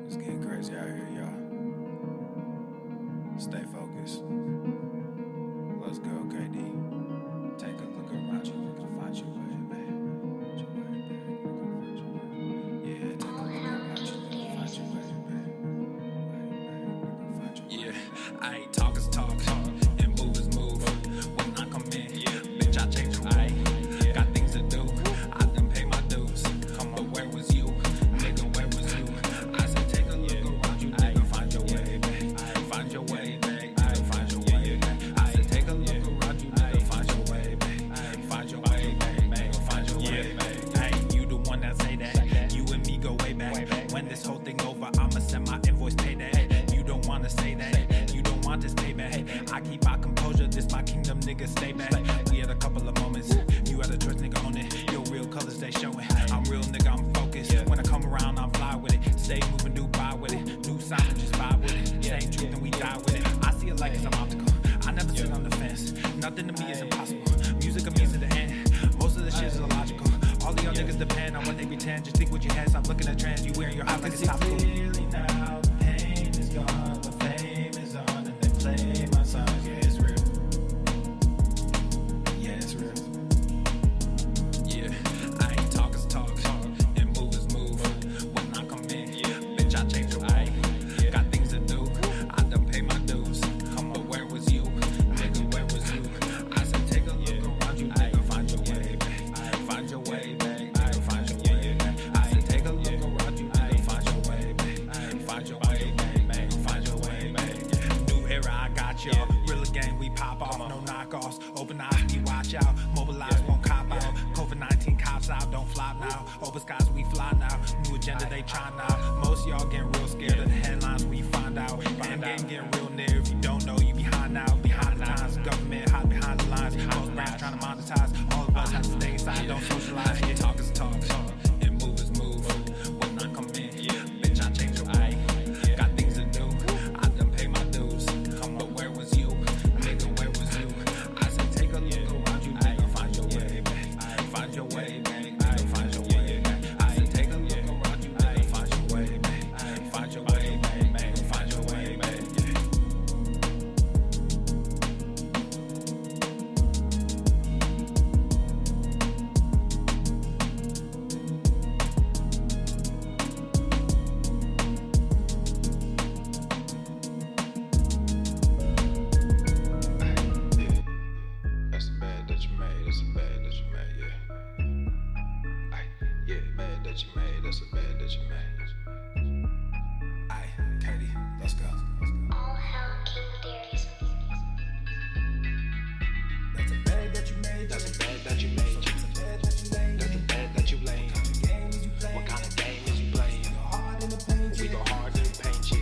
It's getting crazy out here, y'all. Stay focused. Let's go, KD. Take a look around you, we can find your way, babe. Yeah, take a look around you, we can find your way, babe. Yeah, I ain't talk is talk, and move is move. When I come in, bitch, I change the way. Got things to do, I done pay my dues. But where was you, nigga, where was you? I said take a look around you, nigga, find your way, babe. Find your way, babe, find your way, babe. I said take a look around you, nigga, find your way, babe. Find your way, babe, find your way, babe. Hey, you the one that say that, you and me go way back. When this whole thing over, I'ma send my invoice, pay that. You don't wanna say that, you don't want this payback. I keep my composure, this my kingdom, nigga, stay back. We had a couple of moments, you had a trust, nigga, own it. Your real colors, they showing. I'm real, nigga, I'm focused. When I come around, I'm fly with it. Stay moving, do buy with it. New sound, just vibe with it. Same truth and we die with it. I see it like it's an obstacle. I never sit on the fence. Nothing to me is impossible. Music of me to the end. Most of the shit is illogical. All of y'all niggas depend on what they pretend. Just think what you had, stop looking at trends. You wearing your heart like it's topical. Clearly now, the pain is gone, the fame is on, and they play my songs. Yeah, it's real. Yeah, it's real. Yeah, I ain't talk is talk, and move is move. When I come in, bitch, I change the way. Got things to do, I done pay my dues. But where was you, nigga, where was you? I said take a look around you, nigga, find your way, babe. Find your way, babe, find your way, babe. I said take a look around you, nigga, find your way, babe. Find your way, babe, find your way, babe. New era, I got y'all. Real game, we pop off, no knockoffs. Open eyes, we watch out. Mobilize, won't cop out. COVID-19 cops out, don't flop now. Open skies, we fly now. New agenda, they try now. Most y'all getting real scared of the headlines, we find out. End game getting real near. If you don't know, you behind now. Behind the times, government hide behind the lines. Most brands trying to monetize. All of us have to stay inside, don't socialize. Talk is talk, and move is move. When I come in, bitch, I change the way. Got things to do, I done pay my dues. But where was you, nigga, where was you? I said take a look around you, nigga, find your way, babe. Find your way, babe, find your way, babe. I said take a look around you, nigga, find your way, babe. Find your way, babe, find your way, babe. That's the bad that you made, that's the bad that you made, yeah. Ay, yeah, bad that you made, that's the bad that you made. Ay, Katie, let's go. All hell King Darius. That's the bad that you made, that's the bad that you made. That's the bad that you laid. That's the bad that you laid. What kind of game is you playing? We go hard in the paint, yeah.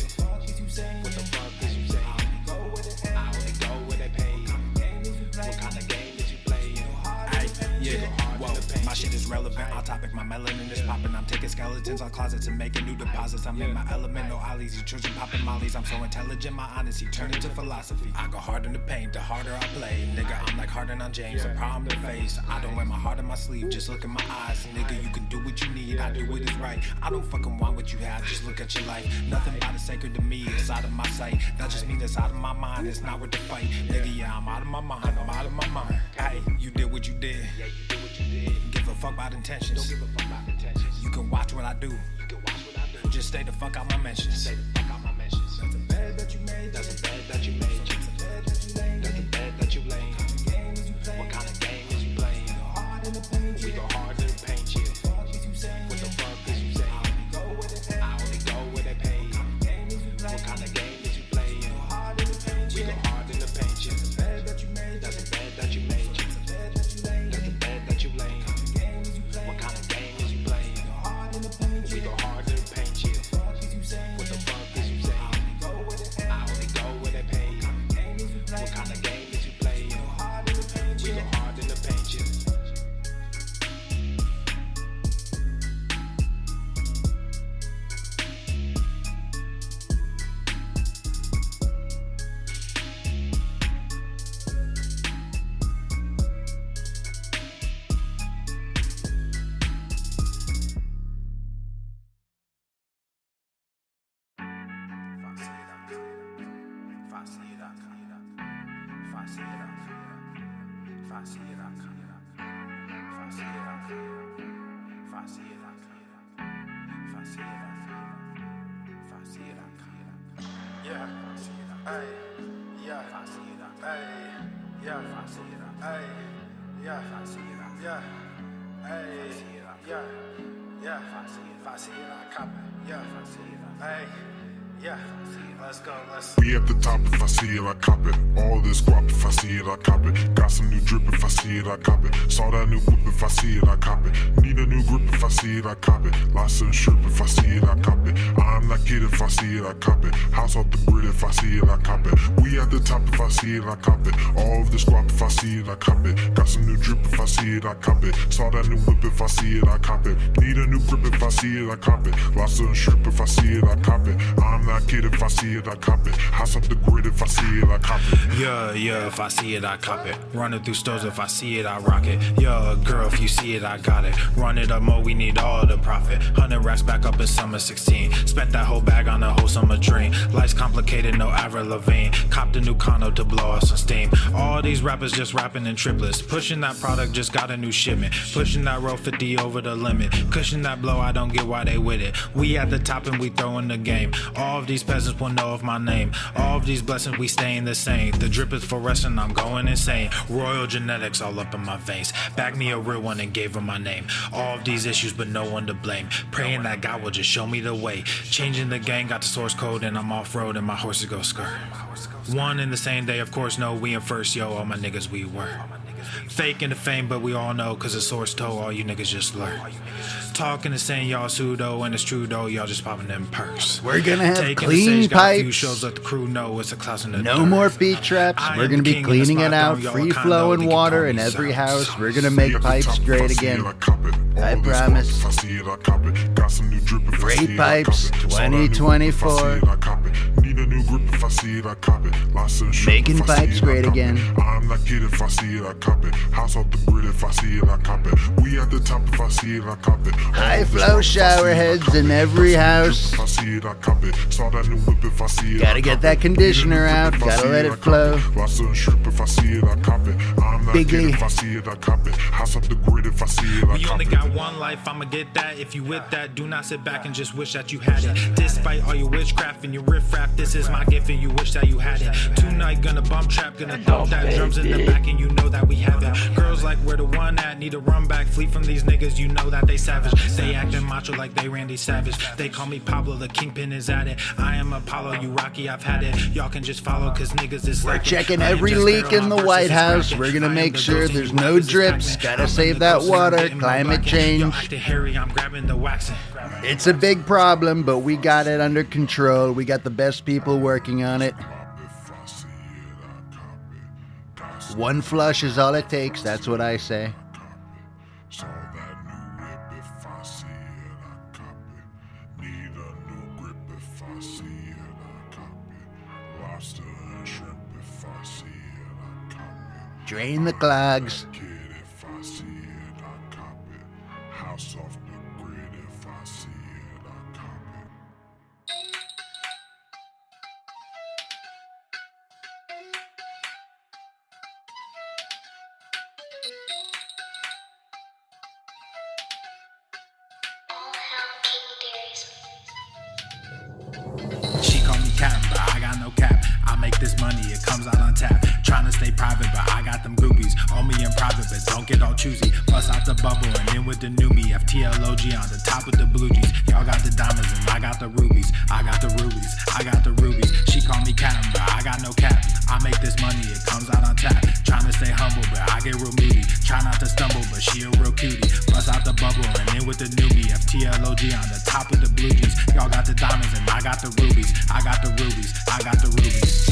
What the fuck is you saying? I only go where they pay. What kind of game is you playing? Ay, yeah, whoa, my shit is relevant, on topic, my melanin is popping. I'm taking skeletons out closets and making new deposits. I'm in my element, no ollies, you children popping mollies. I'm so intelligent, my honesty turned into philosophy. I go hard in the paint, the harder I play. Nigga, I'm like Harden on James, a problem to face. I don't wear my heart on my sleeve, just look in my eyes. Nigga, you can do what you need, I do what is right. I don't fucking want what you have, just look at your life. Nothing but is sacred to me, it's out of my sight. That just means it's out of my mind, it's not worth the fight. Nigga, yeah, I'm out of my mind, I'm out of my mind. Hey, you did what you did. Yeah, you did what you did. Give a fuck about intentions. Don't give a fuck about intentions. You can watch what I do. You can watch what I do. Just stay the fuck out my mentions. Stay the fuck out my mentions. That's the bad that you made. That's the bad that you made. That's the bad that you laid. That's the bad that you laid. What kind of game is you playing? We go hard in the paint, yeah. What the fuck is you saying? I only go where they pay. What kind of game is you playing? We go hard in the paint, yeah. That's the bad that you made. That's the bad that you made. That's the bad that you laid. What kind of game is you playing? We go hard in the paint, yeah. What the fuck is you saying? I only go where they pay. What kind of game is you playing? We go hard in the paint, yeah. Yeah, hey, yeah, hey, yeah, hey, yeah, yeah, hey, yeah, yeah, if I see it, I cop it, yeah, hey, yeah, let's go, let's We at the top, if I see it, I cop it. All this guap, if I see it, I cop it. Got some new drip, if I see it, I cop it. Saw that new whip, if I see it, I cop it. Need a new grip, if I see it, I cop it. Lots of strip, if I see it, I cop it. I'm that kid, if I see it, I cop it. House off the grid, if I see it, I cop it. We at the top, if I see it, I cop it. All of this guap, if I see it, I cop it. Got some new drip, if I see it, I cop it. Saw that new whip, if I see it, I cop it. Need a new grip, if I see it, I cop it. Lots of strip, if I see it, I cop it. I'm that kid, if I see it, I cop it. House off the grid, if I see it, I cop it. Yeah, if I see it, I cop it. Running through stores, if I see it, I rock it. Yeah, girl, if you see it, I got it. Run it up more, we need all the profit. 100 racks back up in summer 16. Spent that whole bag on a whole summer dream. Life's complicated, no Avril Lavigne. Copped a new condo to blow off some steam. All these rappers just rapping in triplets. Pushing that product, just got a new shipment. Pushing that roll 50 over the limit. Cushion that blow, I don't get why they with it. We at the top and we throwing the game. All of these peasants will know of my name. All of these blessings, we staying the same. The drip is fluorescent, I'm going insane. Royal genetics all up in my veins. Back me a real one and gave her my name. All of these issues, but no one to blame. Praying that God will just show me the way. Changing the game, got the source code, and I'm off road and my horses go skirt. One in the same day, of course, no, we in first, yo, all my niggas we were. Fake in the fame, but we all know, cause the source told all you niggas just learn. Talking and saying y'all pseudo, and it's true though, y'all just popping them perks. We're gonna have Taking clean the stage, got a few pipes. shows, let the crew know it's a class in the No dirt. more beat traps. I We're am gonna the be king in the cleaning spot, it out. y'all Free kinda know flowing they can water call in me every South. house. We're gonna We make at the pipes top, if great I see again. it, I cop it. All I this guap, promise. If I see it, I cop it. Got some new drip, if I Great see it, I pipes, cop it. Saw that new whip, if I 2024. see it, I cop it. Need a new grip, if I see it, I cop it. Lots of strip, Making if I see pipes it, I great cop again. it. I'm that kid, if I see it, I cop it. House off the grid, if I see it, I cop it. We at the top, if I see it, I cop it. All High this flow guap, if I see shower it, I heads cop in it. every Got some new house. drip, if I see it, I cop it. Saw that new whip, if I see it, Gotta I get cop that it. conditioner Need a new out, grip, if I gotta see let I it cop flow. Lots of strip, if I see it, I cop it. I'm that Bigly. kid, if I see it, I cop it. House off the grid, if I see it, I We cop only it. got one life, I'ma get that. If you with that, do not sit back and just wish that you had it. Despite all your witchcraft and your riffraff, this is my gift and you wish that you had it. Tonight, gonna bump trap, gonna throw that drums in the back and you know that we have it. Girls like where the one at, need to run back, flee from these niggas, you know that they savage. They acting macho like they Randy Savage. They call me Pablo, the kingpin is at it. I am Apollo, you Rocky, I've had it. Y'all can just follow, cause niggas is We're like checking every leak in the White House. We're gonna make sure there's no drips. Gotta save that water. Climate change. I'm grabbing the waxing. It's a big problem, but we got it under control. We got the best people working on it. One flush is all it takes. That's what I say. Saw that new whip, if I see it, I cop it. Need a new grip, if I see it, I cop it. Lobster and shrimp, if I see it, I cop it. Drain the clogs. Kid, if I see it, I cop it. House off the grid, if I see it, I cop it. All hell King Darius. She call me Captain, but I got no cap. I make this money, it comes out on tap. Trying to stay private, but I got them groupies. Owe me in private, but don't get all choosy. Bust out the bubble and in with the new me. FTLOG on the top with the blue jeans. Y'all got the diamonds and I got the rubies. I got the rubies, I got the rubies. She call me Captain, but I got no cap. I make this money, it comes out on tap. Trying to stay humble, but I get real moody. Try not to stumble, but she a real cutie. Bust out the bubble and in with the new me. FTLOG on the top with the blue jeans. Y'all got the diamonds and I got the rubies. I got the rubies, I got the rubies.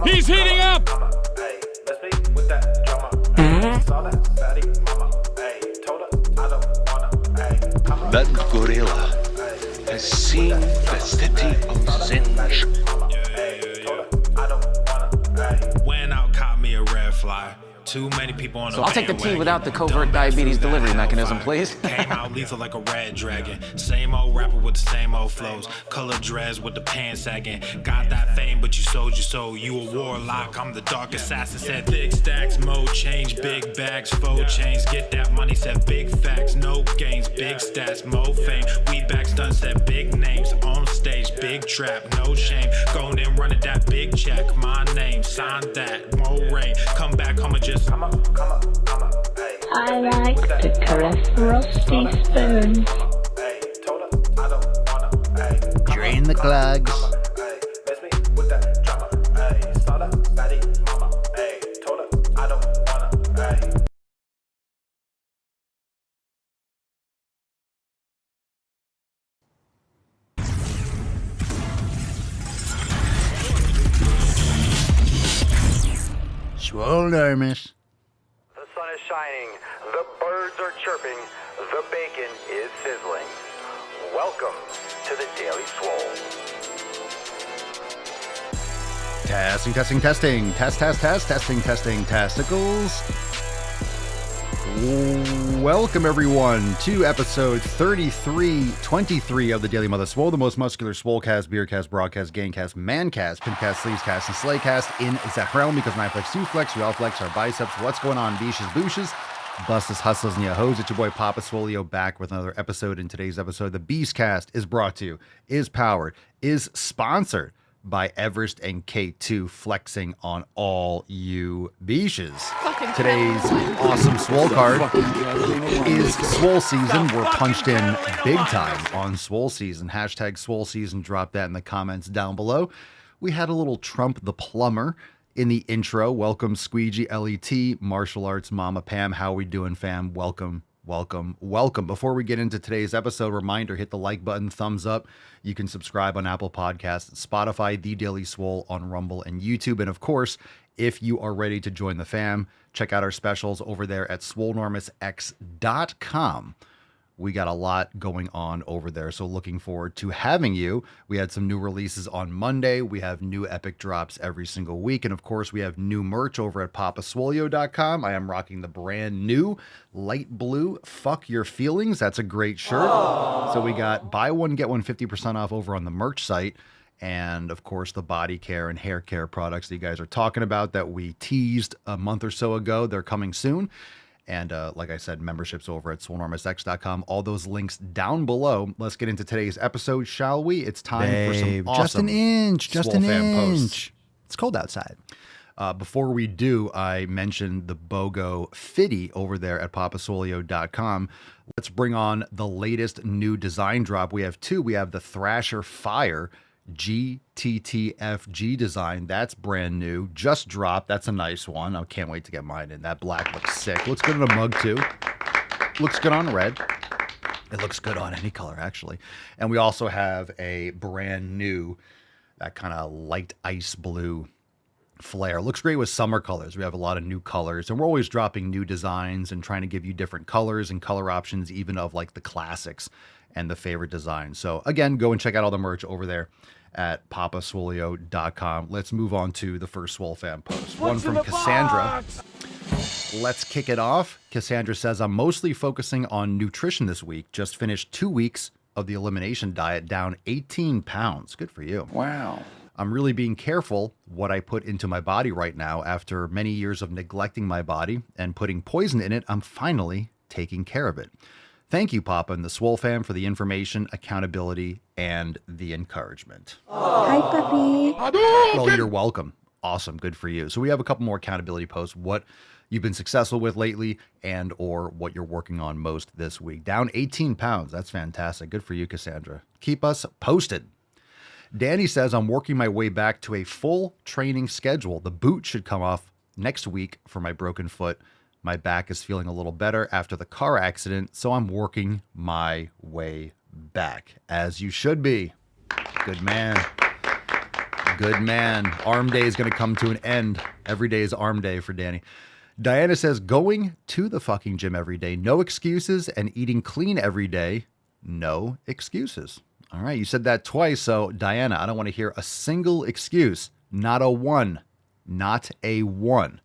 He's heating up! That gorilla has seen the city of Zinj. Went out, caught me a red fly. Too many people on the I'll take the tea bandwagon. without the covert diabetes delivery mechanism, please. Came out lethal like a red dragon. Same old rapper with the same old flows. Color dreads with the pants sagging. Got that fame, but you sold your soul. You a warlock, I'm the dark assassin. Said thick stacks, mode change, big bags, faux chains. Get that money, said big facts, no gains, big stats, mo fame. We backs done said big names on stage, big trap, no shame. Going and running that big check, my name, sign that, more rain. Come back home and just I like to caress rusty spoons. Drain the clogs. Swole enormous. The sun is shining, the birds are chirping, the bacon is sizzling. Welcome to the Daily Swole. Testing. Testing. Testicles. Welcome, everyone, to episode 3323 of the Daily Mother Swole, the most muscular Swolecast, Beercast, Broadcast, Gangcast, Mancast, Pimpcast, Sleevescast, and Slaycast in that realm, because when I flex, you flex, we all flex our biceps. What's going on, beaches, booshes, busses, hustles, and yahos? It's your boy Papa Swolio back with another episode. In today's episode, the Beastcast is brought to you, is powered, is sponsored by Everest and K2, flexing on all you beaches. Today's awesome Swole card is Swole Season. We're punched in big time on Swole Season. Hashtag Swole Season. Drop that in the comments down below. We had a little Trump the Plumber in the intro. Welcome, Squeegee, LET, Martial Arts, Mama Pam. How we doing, fam? Welcome. Before we get into today's episode, reminder, hit the like button, thumbs up. You can subscribe on Apple Podcasts, Spotify, The Daily Swole on Rumble and YouTube. And of course, if you are ready to join the fam, check out our specials over there at swolenormousx.com. We got a lot going on over there, so looking forward to having you. We had some new releases on Monday. We have new epic drops every single week. And of course, we have new merch over at papaswolio.com. I am rocking the brand new light blue Fuck Your Feelings. That's a great shirt. Aww. So we got buy one, get one 50% off over on the merch site. And of course, the body care and hair care products that you guys are talking about that we teased a month or so ago. They're coming soon. And like I said, memberships over at swolenormousx.com. All those links down below. Let's get into today's episode, shall we? It's time for some awesome just an inch. Posts. It's cold outside. Before we do, I mentioned the BOGO Fitty over there at papaswolio.com. Let's bring on the latest new design drop. We have two. We have the Thrasher Fire GTTFG design. That's brand new, just dropped. That's a nice one. I can't wait to get mine in. That black looks sick. Looks good in a mug too. Looks good on red. It looks good on any color, actually. And we also have a brand new, that kind of light ice blue flare. Looks great with summer colors. We have a lot of new colors, and we're always dropping new designs and trying to give you different colors and color options, even of like the classics and the favorite designs. So again, go and check out all the merch over there at papaswolio.com. Let's move on to the first Swole fan post. One from Cassandra. Let's kick it off. Cassandra says, I'm mostly focusing on nutrition this week. Just finished 2 weeks of the elimination diet, down 18 pounds. Good for you. Wow. I'm really being careful what I put into my body right now. After many years of neglecting my body and putting poison in it, I'm finally taking care of it. Thank you, Papa and the Swole fam, for the information, accountability, and the encouragement. Hi, puppy. Well, you're welcome. Awesome. Good for you. So we have a couple more accountability posts. What you've been successful with lately and or what you're working on most this week. Down 18 pounds. That's fantastic. Good for you, Cassandra. Keep us posted. Danny says, I'm working my way back to a full training schedule. The boot should come off next week for my broken foot. My back is feeling a little better after the car accident, so I'm working my way back, as you should be. Good man. Good man. Arm day is going to come to an end. Every day is arm day for Danny. Diana says, going to the fucking gym every day, no excuses, and eating clean every day, no excuses. All right, you said that twice, so Diana, I don't want to hear a single excuse. Not a one. Not a one.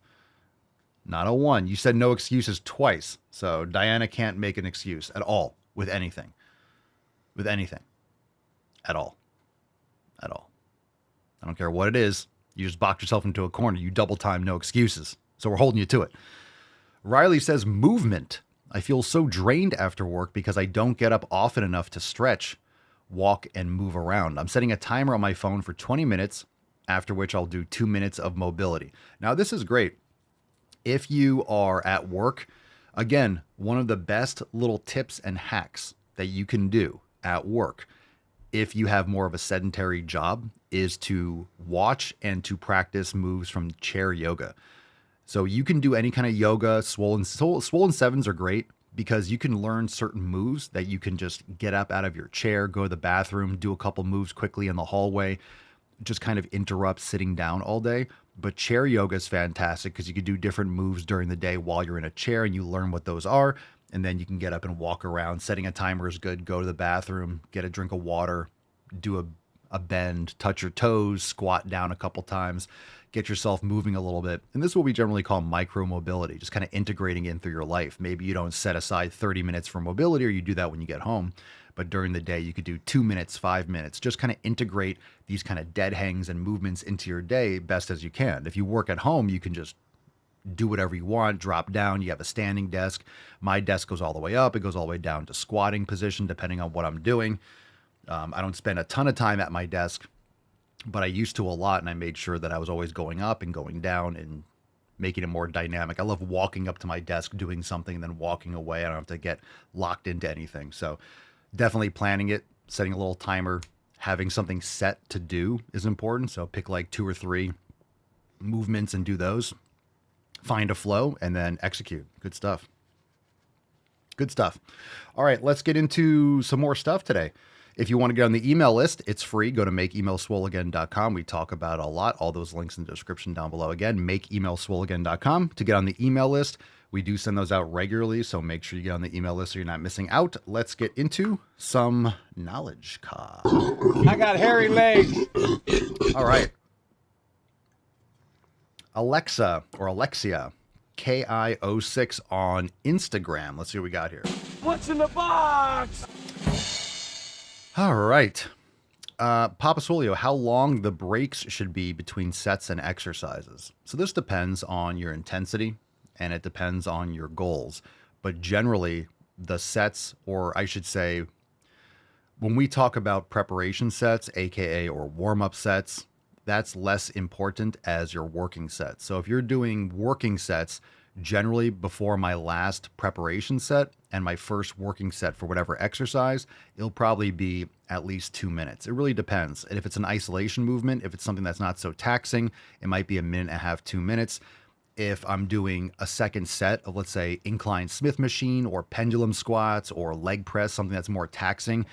Not a one. You said no excuses twice, so Diana can't make an excuse at all with anything. With anything. At all. At all. I don't care what it is. You just box yourself into a corner. You double time, no excuses. So we're holding you to it. Riley says, movement. I feel so drained after work because I don't get up often enough to stretch, walk, and move around. I'm setting a timer on my phone for 20 minutes, after which I'll do 2 minutes of mobility. Now, this is great. If you are at work, again, one of the best little tips and hacks that you can do at work, if you have more of a sedentary job, is to watch and to practice moves from chair yoga. So you can do any kind of yoga. Swole and sevens are great because you can learn certain moves that you can just get up out of your chair, go to the bathroom, do a couple moves quickly in the hallway, just kind of interrupt sitting down all day. But chair yoga is fantastic because you can do different moves during the day while you're in a chair and you learn what those are. And then you can get up and walk around. Setting a timer is good. Go to the bathroom, get a drink of water, do a bend, touch your toes, squat down a couple times, get yourself moving a little bit. And this is what we generally call micro mobility, just kind of integrating in through your life. Maybe you don't set aside 30 minutes for mobility, or you do that when you get home. But during the day, you could do 2 minutes, 5 minutes, just kind of integrate these kind of dead hangs and movements into your day best as you can. If you work at home, you can just do whatever you want, drop down. You have a standing desk. My desk goes all the way up. It goes all the way down to squatting position, depending on what I'm doing. I don't spend a ton of time at my desk, but I used to a lot, and I made sure that I was always going up and going down and making it more dynamic. I love walking up to my desk, doing something, and then walking away. I don't have to get locked into anything. So definitely planning it, setting a little timer, having something set to do is important. So pick like 2 or 3 movements and do those. Find a flow and then execute. Good stuff. Good stuff. All right, let's get into some more stuff today. If you want to get on the email list, it's free. Go to makeemailswoleagain.com. We talk about a lot. All those links in the description down below. Again, makeemailswoleagain.com to get on the email list. We do send those out regularly, so make sure you get on the email list so you're not missing out. Let's get into some knowledge card. I got hairy legs. All right. Alexa or Alexia, KI06 on Instagram. Let's see what we got here. What's in the box? All right. Papa Swolio, how long the breaks should be between sets and exercises. So this depends on your intensity and it depends on your goals. But generally, the sets, or I should say, when we talk about preparation sets, aka or warm-up sets, that's less important as your working sets. So if you're doing working sets, generally before my last preparation set and my first working set for whatever exercise, it'll probably be at least 2 minutes. It really depends. And if it's an isolation movement, if it's something that's not so taxing, it might be 1.5 minutes, 2 minutes. If I'm doing a second set of, let's say, incline Smith machine or pendulum squats or leg press, something that's more taxing,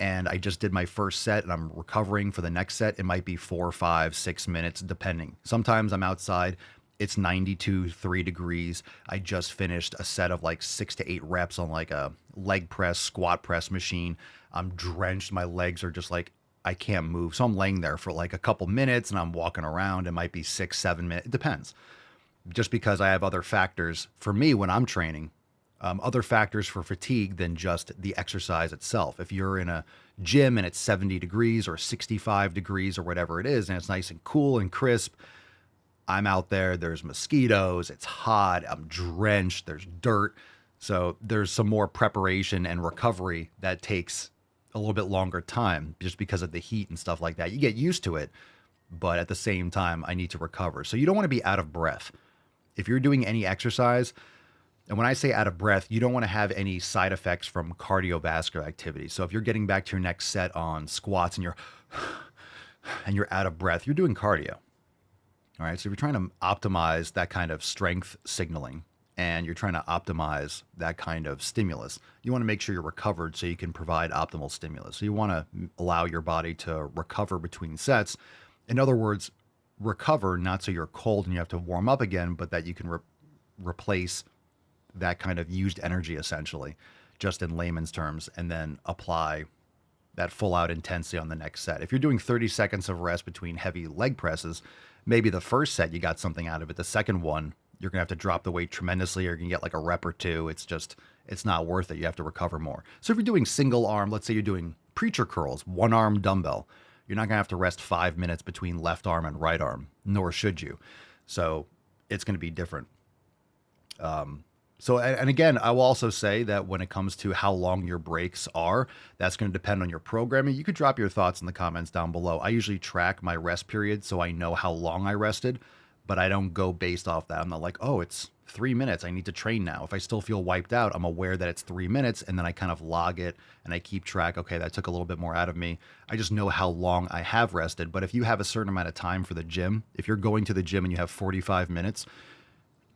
and I just did my first set and I'm recovering for the next set, it might be 4, 5, 6 minutes, depending. Sometimes I'm outside. It's 92.3 degrees. I just finished a set of like 6 to 8 reps on like a leg press, squat press machine. I'm drenched. My legs are just like, I can't move. So I'm laying there for like a couple minutes and I'm walking around. It might be 6, 7 minutes. It depends. Just because I have other factors for me when I'm training, other factors for fatigue than just the exercise itself. If you're in a gym and it's 70 degrees or 65 degrees or whatever it is, and it's nice and cool and crisp, I'm out there, there's mosquitoes, it's hot, I'm drenched, there's dirt. So there's some more preparation and recovery that takes a little bit longer time just because of the heat and stuff like that. You get used to it, but at the same time, I need to recover. So you don't want to be out of breath. If you're doing any exercise, and when I say out of breath, you don't want to have any side effects from cardiovascular activity. So if you're getting back to your next set on squats and you're out of breath, you're doing cardio. All right, so if you're trying to optimize that kind of strength signaling and you're trying to optimize that kind of stimulus, you want to make sure you're recovered so you can provide optimal stimulus. So you want to allow your body to recover between sets. In other words, recover, not so you're cold and you have to warm up again, but that you can replace that kind of used energy essentially, just in layman's terms, and then apply that full out intensity on the next set. If you're doing 30 seconds of rest between heavy leg presses, maybe the first set you got something out of it. The second one, you're going to have to drop the weight tremendously, or you can get like a rep or two. It's not worth it. You have to recover more. So if you're doing single arm, let's say you're doing preacher curls, one arm dumbbell, you're not going to have to rest 5 minutes between left arm and right arm, nor should you. So it's going to be different. And again, I will also say that when it comes to how long your breaks are, that's going to depend on your programming. You could drop your thoughts in the comments down below. I usually track my rest period so I know how long I rested, but I don't go based off that. I'm not like, oh, it's 3 minutes, I need to train now. If I still feel wiped out, I'm aware that it's 3 minutes, and then I kind of log it and I keep track. Okay, that took a little bit more out of me. I just know how long I have rested. But if you have a certain amount of time for the gym, if you're going to the gym and you have 45 minutes,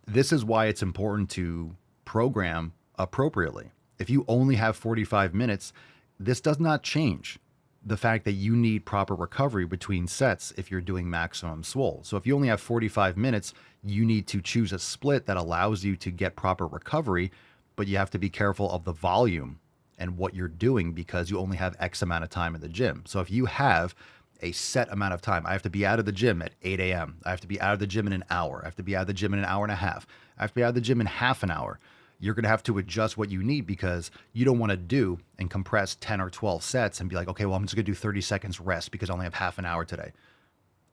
this is why it's important to program appropriately. If you only have 45 minutes, this does not change the fact that you need proper recovery between sets if you're doing maximum swole. So if you only have 45 minutes, you need to choose a split that allows you to get proper recovery, but you have to be careful of the volume and what you're doing because you only have X amount of time in the gym. So if you have a set amount of time, I have to be out of the gym at 8 a.m. I have to be out of the gym in an hour. I have to be out of the gym in an hour and a half. I have to be out of the gym in half an hour. You're going to have to adjust what you need because you don't want to do and compress 10 or 12 sets and be like, okay, well, I'm just going to do 30 seconds rest because I only have half an hour today.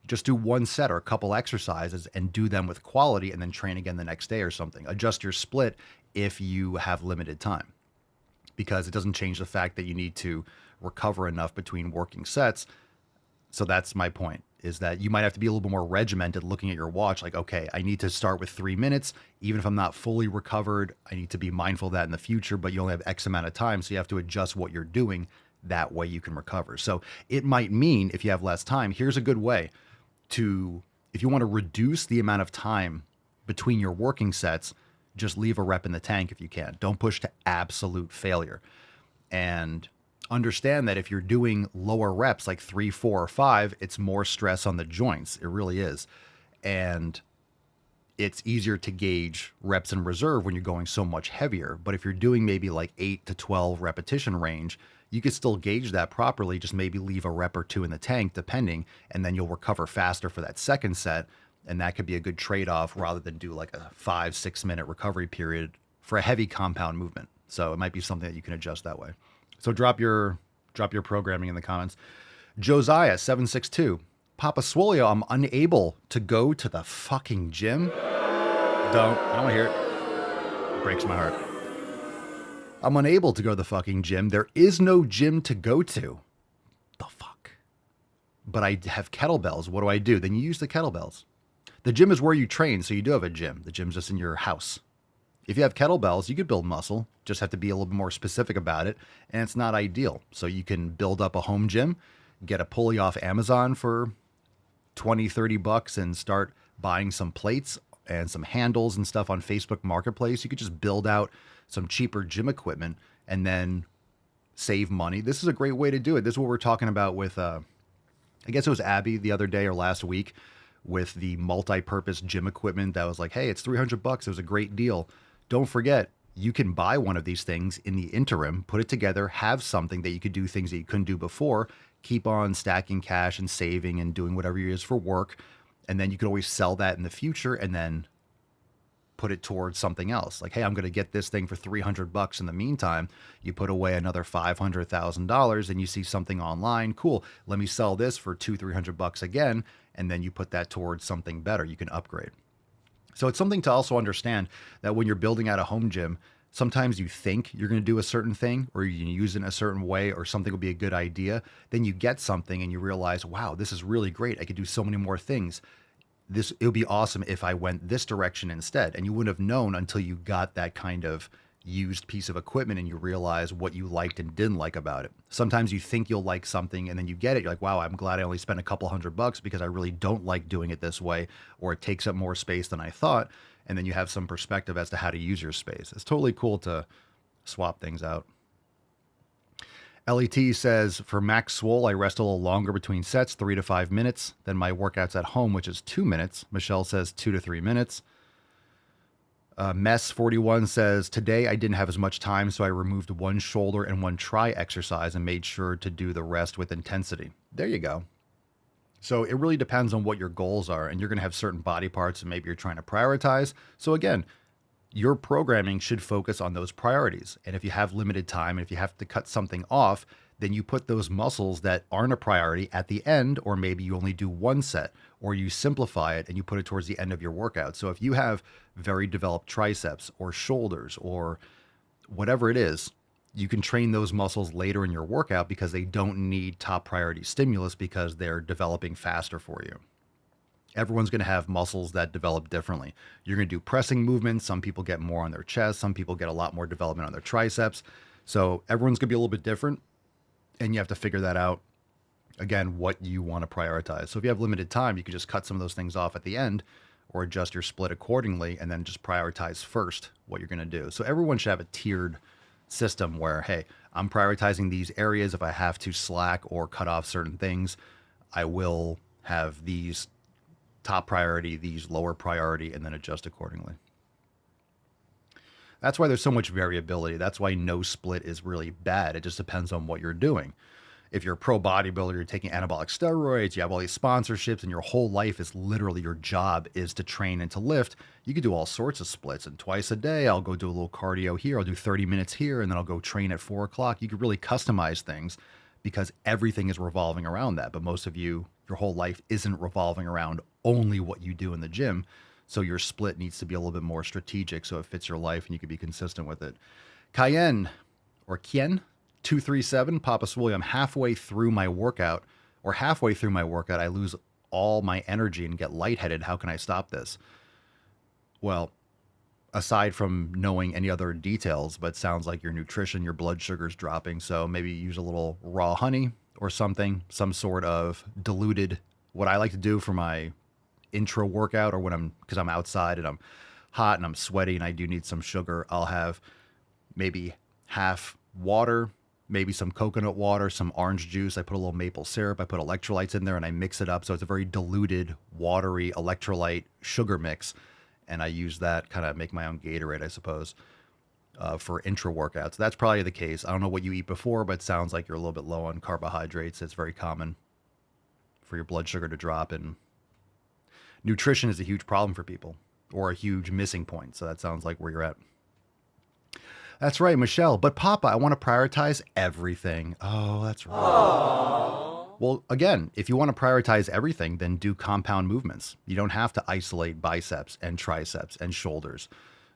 Just do one set or a couple exercises and do them with quality and then train again the next day or something. Adjust your split if you have limited time because it doesn't change the fact that you need to recover enough between working sets. So that's my point, is that you might have to be a little bit more regimented looking at your watch. Like, okay, I need to start with 3 minutes. Even if I'm not fully recovered, I need to be mindful of that in the future, but you only have X amount of time. So you have to adjust what you're doing. That way you can recover. So it might mean if you have less time, here's a good way to, if you want to reduce the amount of time between your working sets, just leave a rep in the tank if you can. Don't push to absolute failure. And understand that if you're doing lower reps, like 3, 4, or 5, it's more stress on the joints. It really is. And it's easier to gauge reps in reserve when you're going so much heavier. But if you're doing maybe like 8 to 12 repetition range, you could still gauge that properly. Just maybe leave a rep or two in the tank, depending, and then you'll recover faster for that second set. And that could be a good trade-off rather than do like a 5-6 minute recovery period for a heavy compound movement. So it might be something that you can adjust that way. So drop your programming in the comments. Josiah 762, Papa Swole, I'm unable to go to the fucking gym. I don't want to hear it. It breaks my heart. I'm unable to go to the fucking gym. There is no gym to go to. The fuck? But I have kettlebells. What do? Then you use the kettlebells. The gym is where you train, so you do have a gym. The gym's just in your house. If you have kettlebells, you could build muscle, just have to be a little bit more specific about it, and it's not ideal. So you can build up a home gym, get a pulley off Amazon for $20-$30 and start buying some plates and some handles and stuff on Facebook Marketplace. You could just build out some cheaper gym equipment and then save money. This is a great way to do it. This is what we're talking about with, I guess it was Abby the other day or last week with the multi-purpose gym equipment that was like, hey, it's $300. It was a great deal. Don't forget, you can buy one of these things in the interim, put it together, have something that you could do things that you couldn't do before, keep on stacking cash and saving and doing whatever it is for work. And then you could always sell that in the future and then put it towards something else. Like, hey, I'm going to get this thing for $300 in the meantime. You put away another $500,000 and you see something online. Cool. Let me sell this for $200-$300 again. And then you put that towards something better. You can upgrade. So it's something to also understand that when you're building out a home gym, sometimes you think you're going to do a certain thing or you can use it in a certain way or something will be a good idea. Then you get something and you realize, wow, this is really great. I could do so many more things. It would be awesome if I went this direction instead. And you wouldn't have known until you got that kind of used piece of equipment and you realize what you liked and didn't like about it. Sometimes you think you'll like something and then you get it. You're like, wow, I'm glad I only spent a couple $100 because I really don't like doing it this way, or it takes up more space than I thought. And then you have some perspective as to how to use your space. It's totally cool to swap things out. LET says, for max swole, I rest a little longer between sets, 3 to 5 minutes, than my workouts at home, which is 2 minutes. Michelle says 2 to 3 minutes. Mess41 says, today I didn't have as much time, so I removed one shoulder and one tri exercise and made sure to do the rest with intensity. There you go. So it really depends on what your goals are, and you're going to have certain body parts and maybe you're trying to prioritize. So again, your programming should focus on those priorities. And if you have limited time and if you have to cut something off, then you put those muscles that aren't a priority at the end, or maybe you only do one set, or you simplify it and you put it towards the end of your workout. So if you have very developed triceps or shoulders or whatever it is, you can train those muscles later in your workout because they don't need top priority stimulus because they're developing faster for you. Everyone's going to have muscles that develop differently. You're going to do pressing movements. Some people get more on their chest. Some people get a lot more development on their triceps. So everyone's going to be a little bit different, and you have to figure that out, again, what you want to prioritize. So if you have limited time, you can just cut some of those things off at the end or adjust your split accordingly and then just prioritize first what you're going to do. So everyone should have a tiered system where, hey, I'm prioritizing these areas. If I have to slack or cut off certain things, I will have these top priority, these lower priority, and then adjust accordingly. That's why there's so much variability. That's why no split is really bad. It just depends on what you're doing. If you're a pro bodybuilder, you're taking anabolic steroids, you have all these sponsorships, and your whole life is literally your job is to train and to lift, you can do all sorts of splits. And twice a day, I'll go do a little cardio here, I'll do 30 minutes here, and then I'll go train at 4 o'clock. You can really customize things because everything is revolving around that. But most of you, your whole life isn't revolving around only what you do in the gym. So your split needs to be a little bit more strategic so it fits your life and you can be consistent with it. Cayenne, or Kien, 237, Papa Swole, I'm halfway through my workout, I lose all my energy and get lightheaded. How can I stop this? Well, aside from knowing any other details, but sounds like your nutrition, your blood sugar's dropping. So maybe use a little raw honey or something, some sort of diluted. What I like to do for my intro workout, or when because I'm outside and I'm hot and I'm sweaty and I do need some sugar, I'll have maybe half water, maybe some coconut water, some orange juice. I put a little maple syrup, I put electrolytes in there, and I mix it up. So it's a very diluted, watery electrolyte sugar mix. And I use that, kind of make my own Gatorade, I suppose, for intra workouts. That's probably the case. I don't know what you eat before, but it sounds like you're a little bit low on carbohydrates. It's very common for your blood sugar to drop, and nutrition is a huge problem for people, or a huge missing point. So that sounds like where you're at. That's right, Michelle. But Papa, I want to prioritize everything. Oh, that's right. Aww. Well, again, if you want to prioritize everything, then do compound movements. You don't have to isolate biceps and triceps and shoulders.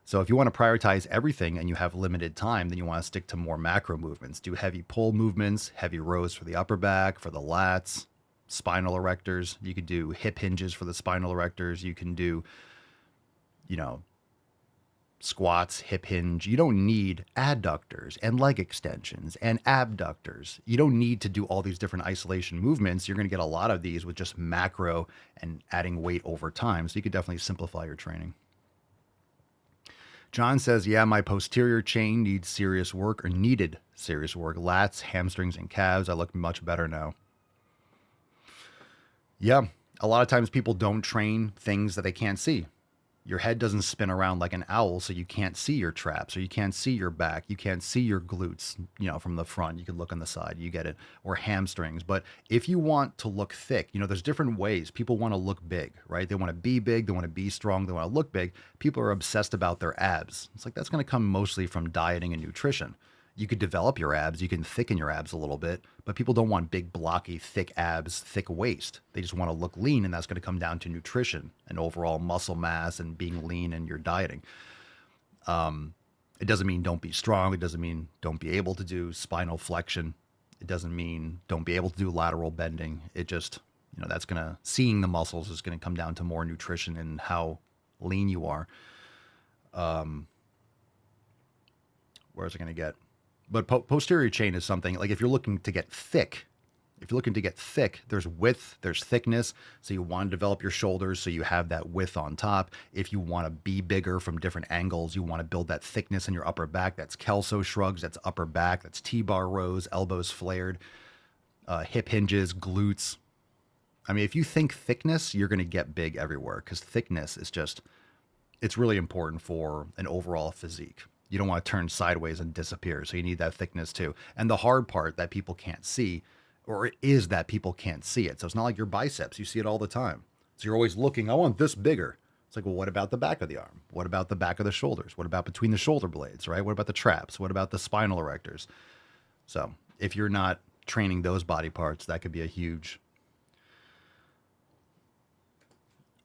So if you want to prioritize everything and you have limited time, then you want to stick to more macro movements. Do heavy pull movements, heavy rows for the upper back, for the lats, spinal erectors. You could do hip hinges for the spinal erectors. You can do, squats, hip hinge. You don't need adductors and leg extensions and abductors. You don't need to do all these different isolation movements. You're going to get a lot of these with just macro and adding weight over time. So you could definitely simplify your training. John says, yeah, my posterior chain needed serious work. Lats, hamstrings, and calves. I look much better now. Yeah, a lot of times people don't train things that they can't see. Your head doesn't spin around like an owl, so you can't see your traps, or you can't see your back, you can't see your glutes, from the front. You can look on the side, you get it, or hamstrings. But if you want to look thick, there's different ways. People want to look big, right? They want to be big, they want to be strong, they want to look big. People are obsessed about their abs. It's like that's going to come mostly from dieting and nutrition. You could develop your abs, you can thicken your abs a little bit, but people don't want big, blocky, thick abs, thick waist. They just want to look lean, and that's going to come down to nutrition and overall muscle mass and being lean in your dieting. It doesn't mean don't be strong. It doesn't mean don't be able to do spinal flexion. It doesn't mean don't be able to do lateral bending. It just, that's going to, seeing the muscles is going to come down to more nutrition and how lean you are. Where is it going to get? But posterior chain is something like if you're looking to get thick, If you're looking to get thick, there's width, there's thickness. So you want to develop your shoulders so you have that width on top. If you want to be bigger from different angles, you want to build that thickness in your upper back. That's Kelso shrugs, that's upper back, that's T-bar rows, elbows flared, hip hinges, glutes. I mean, if you think thickness, you're going to get big everywhere because thickness is just, it's really important for an overall physique. You don't want to turn sideways and disappear. So you need that thickness too. And the hard part that people can't see, or it is that people can't see it. So it's not like your biceps. You see it all the time. So you're always looking, I want this bigger. It's like, well, what about the back of the arm? What about the back of the shoulders? What about between the shoulder blades, right? What about the traps? What about the spinal erectors? So if you're not training those body parts, that could be a huge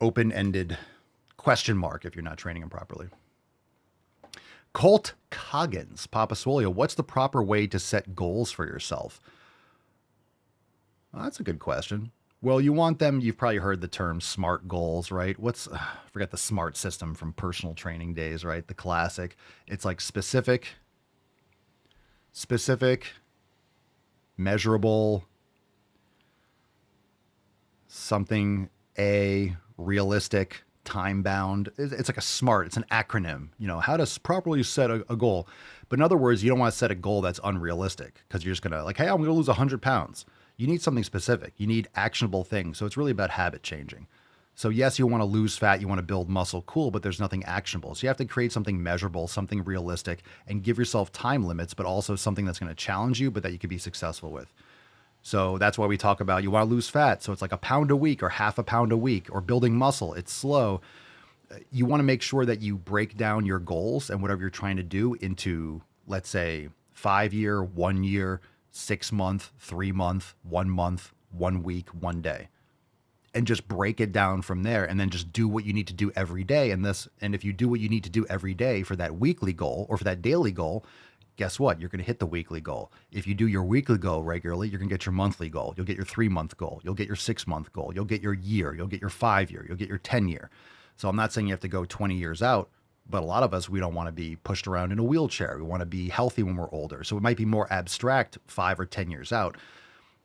open-ended question mark if you're not training them properly. Colt Coggins, Papa Swole, what's the proper way to set goals for yourself? Well, that's a good question. Well, you want them, you've probably heard the term SMART goals, right? I forget the SMART system from personal training days, right? The classic. It's like specific, measurable, something, realistic, time-bound. It's like a SMART. It's an acronym. You know, how to properly set a goal. But in other words, you don't want to set a goal that's unrealistic because you're just going to like, hey, I'm going to lose 100 pounds. You need something specific. You need actionable things. So it's really about habit changing. So yes, you want to lose fat. You want to build muscle. Cool, but there's nothing actionable. So you have to create something measurable, something realistic, and give yourself time limits, but also something that's going to challenge you, but that you could be successful with. So that's why we talk about you want to lose fat. So it's like a pound a week or half a pound a week, or building muscle. It's slow. You want to make sure that you break down your goals and whatever you're trying to do into, let's say, 5 year, 1 year, 6 month, 3 month, 1 month, 1 week, 1 day, and just break it down from there. And then just do what you need to do every day. And if you do what you need to do every day for that weekly goal or for that daily goal, guess what? You're going to hit the weekly goal. If you do your weekly goal regularly, you're going to get your monthly goal. You'll get your 3-month goal. You'll get your 6-month goal. You'll get your year. You'll get your 5 year. You'll get your 10 year. So I'm not saying you have to go 20 years out, but a lot of us, we don't want to be pushed around in a wheelchair. We want to be healthy when we're older. So it might be more abstract 5 or 10 years out,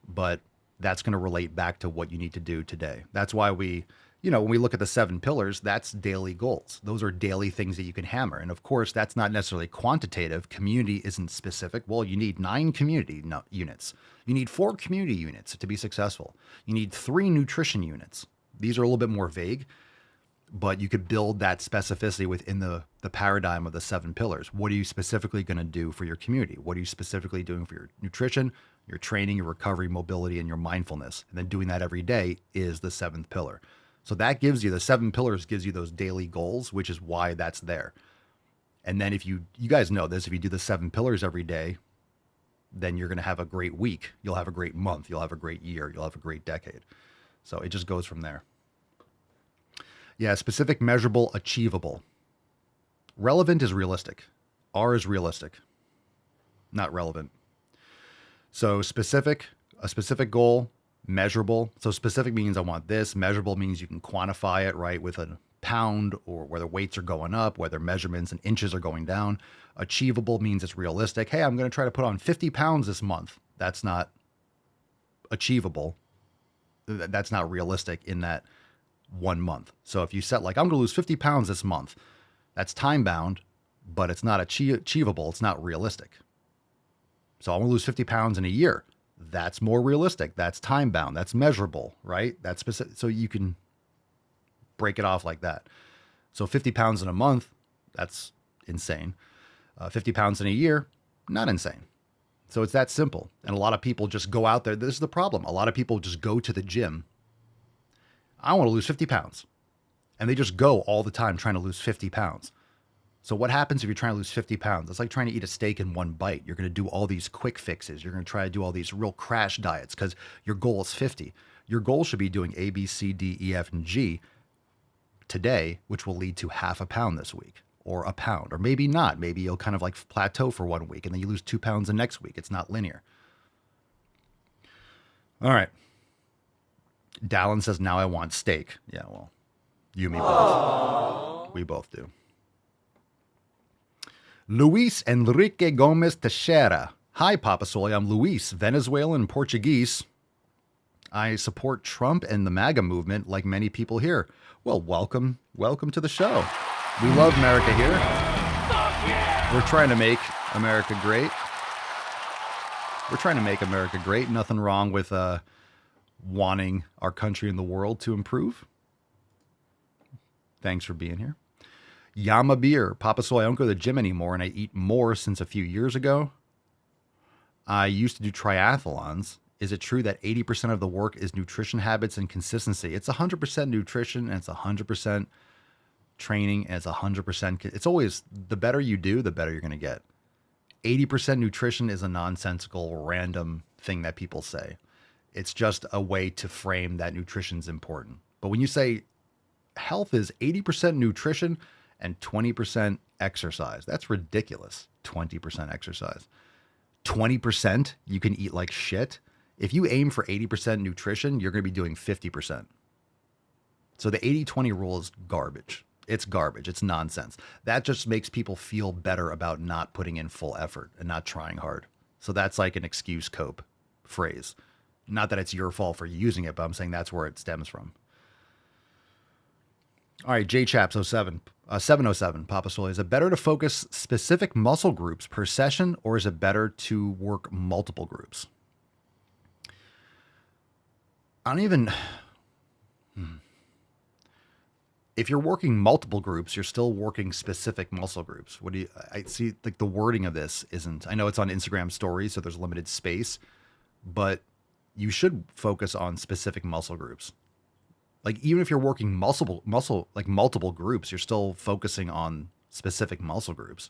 but that's going to relate back to what you need to do today. That's why when we look at the 7 pillars, that's daily goals. Those are daily things that you can hammer. And of course, that's not necessarily quantitative. Community isn't specific. Well, you need 9 community units. You need 4 community units to be successful. You need 3 nutrition units. These are a little bit more vague, but you could build that specificity within the paradigm of the 7 pillars. What are you specifically going to do for your community? What are you specifically doing for your nutrition, your training, your recovery, mobility, and your mindfulness? And then doing that every day is the 7th pillar. So that gives you, the 7 pillars gives you those daily goals, which is why that's there. And then if you guys know this, if you do the 7 pillars every day, then you're going to have a great week. You'll have a great month. You'll have a great year. You'll have a great decade. So it just goes from there. Yeah, specific, measurable, achievable. Relevant is realistic. R is realistic, not relevant. So a specific goal, measurable. So specific means I want this. Measurable means you can quantify it, right, with a pound, or whether weights are going up, whether measurements and inches are going down. Achievable means it's realistic. Hey, I'm going to try to put on 50 pounds this month. That's not achievable. That's not realistic in that 1 month. So if you set like, I'm going to lose 50 pounds this month, that's time bound, but it's not achievable. It's not realistic. So I'm going to lose 50 pounds in a year. That's more realistic. That's time bound. That's measurable, right? That's specific. So you can break it off like that. So 50 pounds in a month, that's insane. 50 pounds in a year, not insane. So it's that simple. And a lot of people just go out there. This is the problem. A lot of people just go to the gym. I want to lose 50 pounds. And they just go all the time trying to lose 50 pounds. So what happens if you're trying to lose 50 pounds? It's like trying to eat a steak in one bite. You're going to do all these quick fixes. You're going to try to do all these real crash diets because your goal is 50. Your goal should be doing A, B, C, D, E, F, and G today, which will lead to half a pound this week, or a pound, or maybe not. Maybe you'll kind of like plateau for 1 week and then you lose 2 pounds the next week. It's not linear. All right. Dallin says, now I want steak. Yeah, well, you and me both. We both do. Luis Enrique Gomez Teixeira. Hi, Papa Swole. I'm Luis, Venezuelan Portuguese. I support Trump and the MAGA movement like many people here. Well, welcome to the show. We love America here. We're trying to make America great. Nothing wrong with wanting our country and the world to improve. Thanks for being here. Yama Beer. Papa Swole, I don't go to the gym anymore, and I eat more since a few years ago. I used to do triathlons. Is it true that 80% of the work is nutrition habits and consistency? It's 100% nutrition, and it's 100% training, and it's 100%. It's always the better you do, the better you're going to get. 80% nutrition is a nonsensical, random thing that people say. It's just a way to frame that nutrition's important. But when you say health is 80% nutrition and 20% exercise, that's ridiculous. 20% exercise. 20% you can eat like shit. If you aim for 80% nutrition, you're going to be doing 50%. So the 80-20 rule is garbage. It's garbage. It's nonsense. That just makes people feel better about not putting in full effort and not trying hard. So that's like an excuse cope phrase. Not that it's your fault for using it, but I'm saying that's where it stems from. All right, JChaps 707, Papa Swole, is it better to focus specific muscle groups per session, or is it better to work multiple groups? If you're working multiple groups, you're still working specific muscle groups. I see, like, the wording of this isn't, I know it's on Instagram stories, so there's limited space, but you should focus on specific muscle groups. Like, even if you're working multiple groups, you're still focusing on specific muscle groups.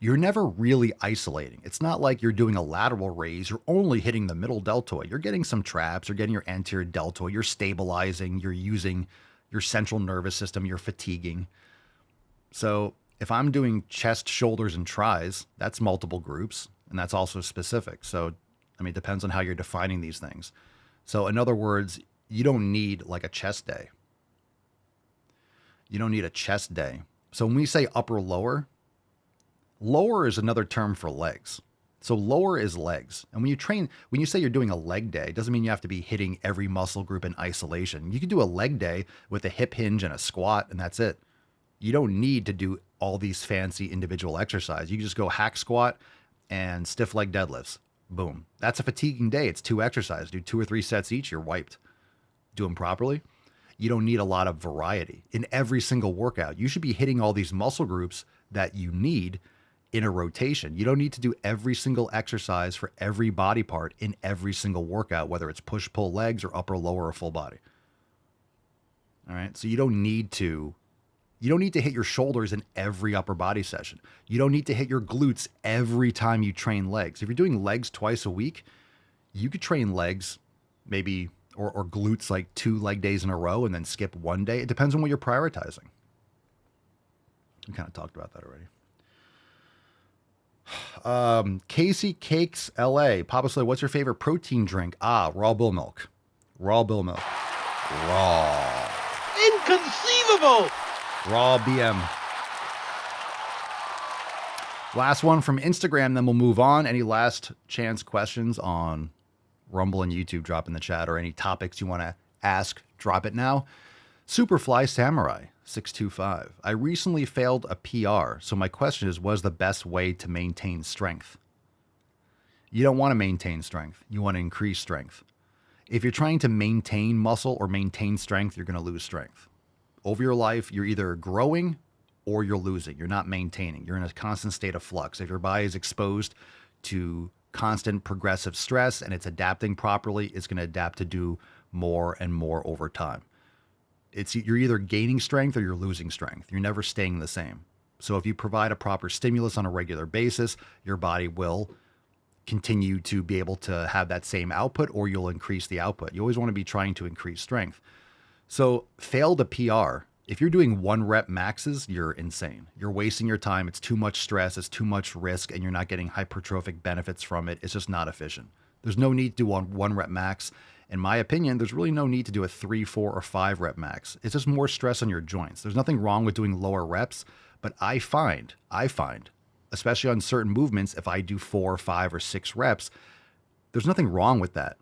You're never really isolating. It's not like you're doing a lateral raise. You're only hitting the middle deltoid. You're getting some traps. You're getting your anterior deltoid. You're stabilizing. You're using your central nervous system. You're fatiguing. So if I'm doing chest, shoulders, and tries, that's multiple groups, and that's also specific. So, I mean, it depends on how you're defining these things. So in other words, you don't need like a chest day. You don't need a chest day. So when we say upper lower, lower is another term for legs. So lower is legs. And when you say you're doing a leg day, it doesn't mean you have to be hitting every muscle group in isolation. You can do a leg day with a hip hinge and a squat, and that's it. You don't need to do all these fancy individual exercises. You can just go hack squat and stiff leg deadlifts. Boom. That's a fatiguing day. It's 2 exercises. Do 2 or 3 sets each, you're wiped. Do them properly. You don't need a lot of variety in every single workout. You should be hitting all these muscle groups that you need in a rotation. You don't need to do every single exercise for every body part in every single workout, whether it's push, pull legs or upper, lower, or full body. All right. So you don't need to hit your shoulders in every upper body session. You don't need to hit your glutes every time you train legs. If you're doing legs twice a week, you could train legs maybe or glutes like 2 leg days in a row and then skip 1 day. It depends on what you're prioritizing. We kind of talked about that already. Casey Cakes LA. Papa Swole, what's your favorite protein drink? Raw bull milk. Raw bull milk. Raw. Inconceivable! Raw BM. Last one from Instagram, then we'll move on. Any last chance questions on Rumble and YouTube? Drop in the chat, or any topics you want to ask, drop it now. Superfly Samurai 625. I recently failed a PR, so my question is, what is the best way to maintain strength? You don't want to maintain strength. You want to increase strength. If you're trying to maintain muscle or maintain strength, you're going to lose strength. Over your life, you're either growing or you're losing. You're not maintaining. You're in a constant state of flux. If your body is exposed to constant progressive stress and it's adapting properly, it's going to adapt to do more and more over time. You're either gaining strength or you're losing strength. You're never staying the same. So if you provide a proper stimulus on a regular basis, your body will continue to be able to have that same output, or you'll increase the output. You always want to be trying to increase strength. So fail the PR. If you're doing 1 rep maxes, you're insane. You're wasting your time. It's too much stress. It's too much risk, and you're not getting hypertrophic benefits from it. It's just not efficient. There's no need to do 1 rep max. In my opinion, there's really no need to do a 3, 4, or 5 rep max. It's just more stress on your joints. There's nothing wrong with doing lower reps, but I find, especially on certain movements, if I do 4, 5, or 6 reps, there's nothing wrong with that.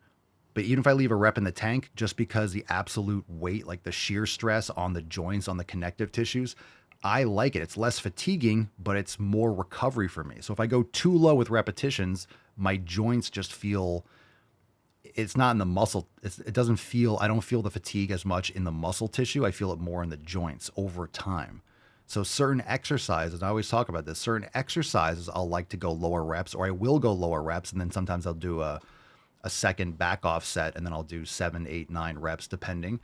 But even if I leave a rep in the tank, just because the absolute weight, like the shear stress on the joints, on the connective tissues, I like it. It's less fatiguing, but it's more recovery for me. So if I go too low with repetitions, my joints just feel, it's not in the muscle. It doesn't feel, I don't feel the fatigue as much in the muscle tissue. I feel it more in the joints over time. So certain exercises, I always talk about this, certain exercises I'll like to go lower reps, or I will go lower reps. And then sometimes I'll do a second back off set, and then I'll do 7, 8, 9 reps depending.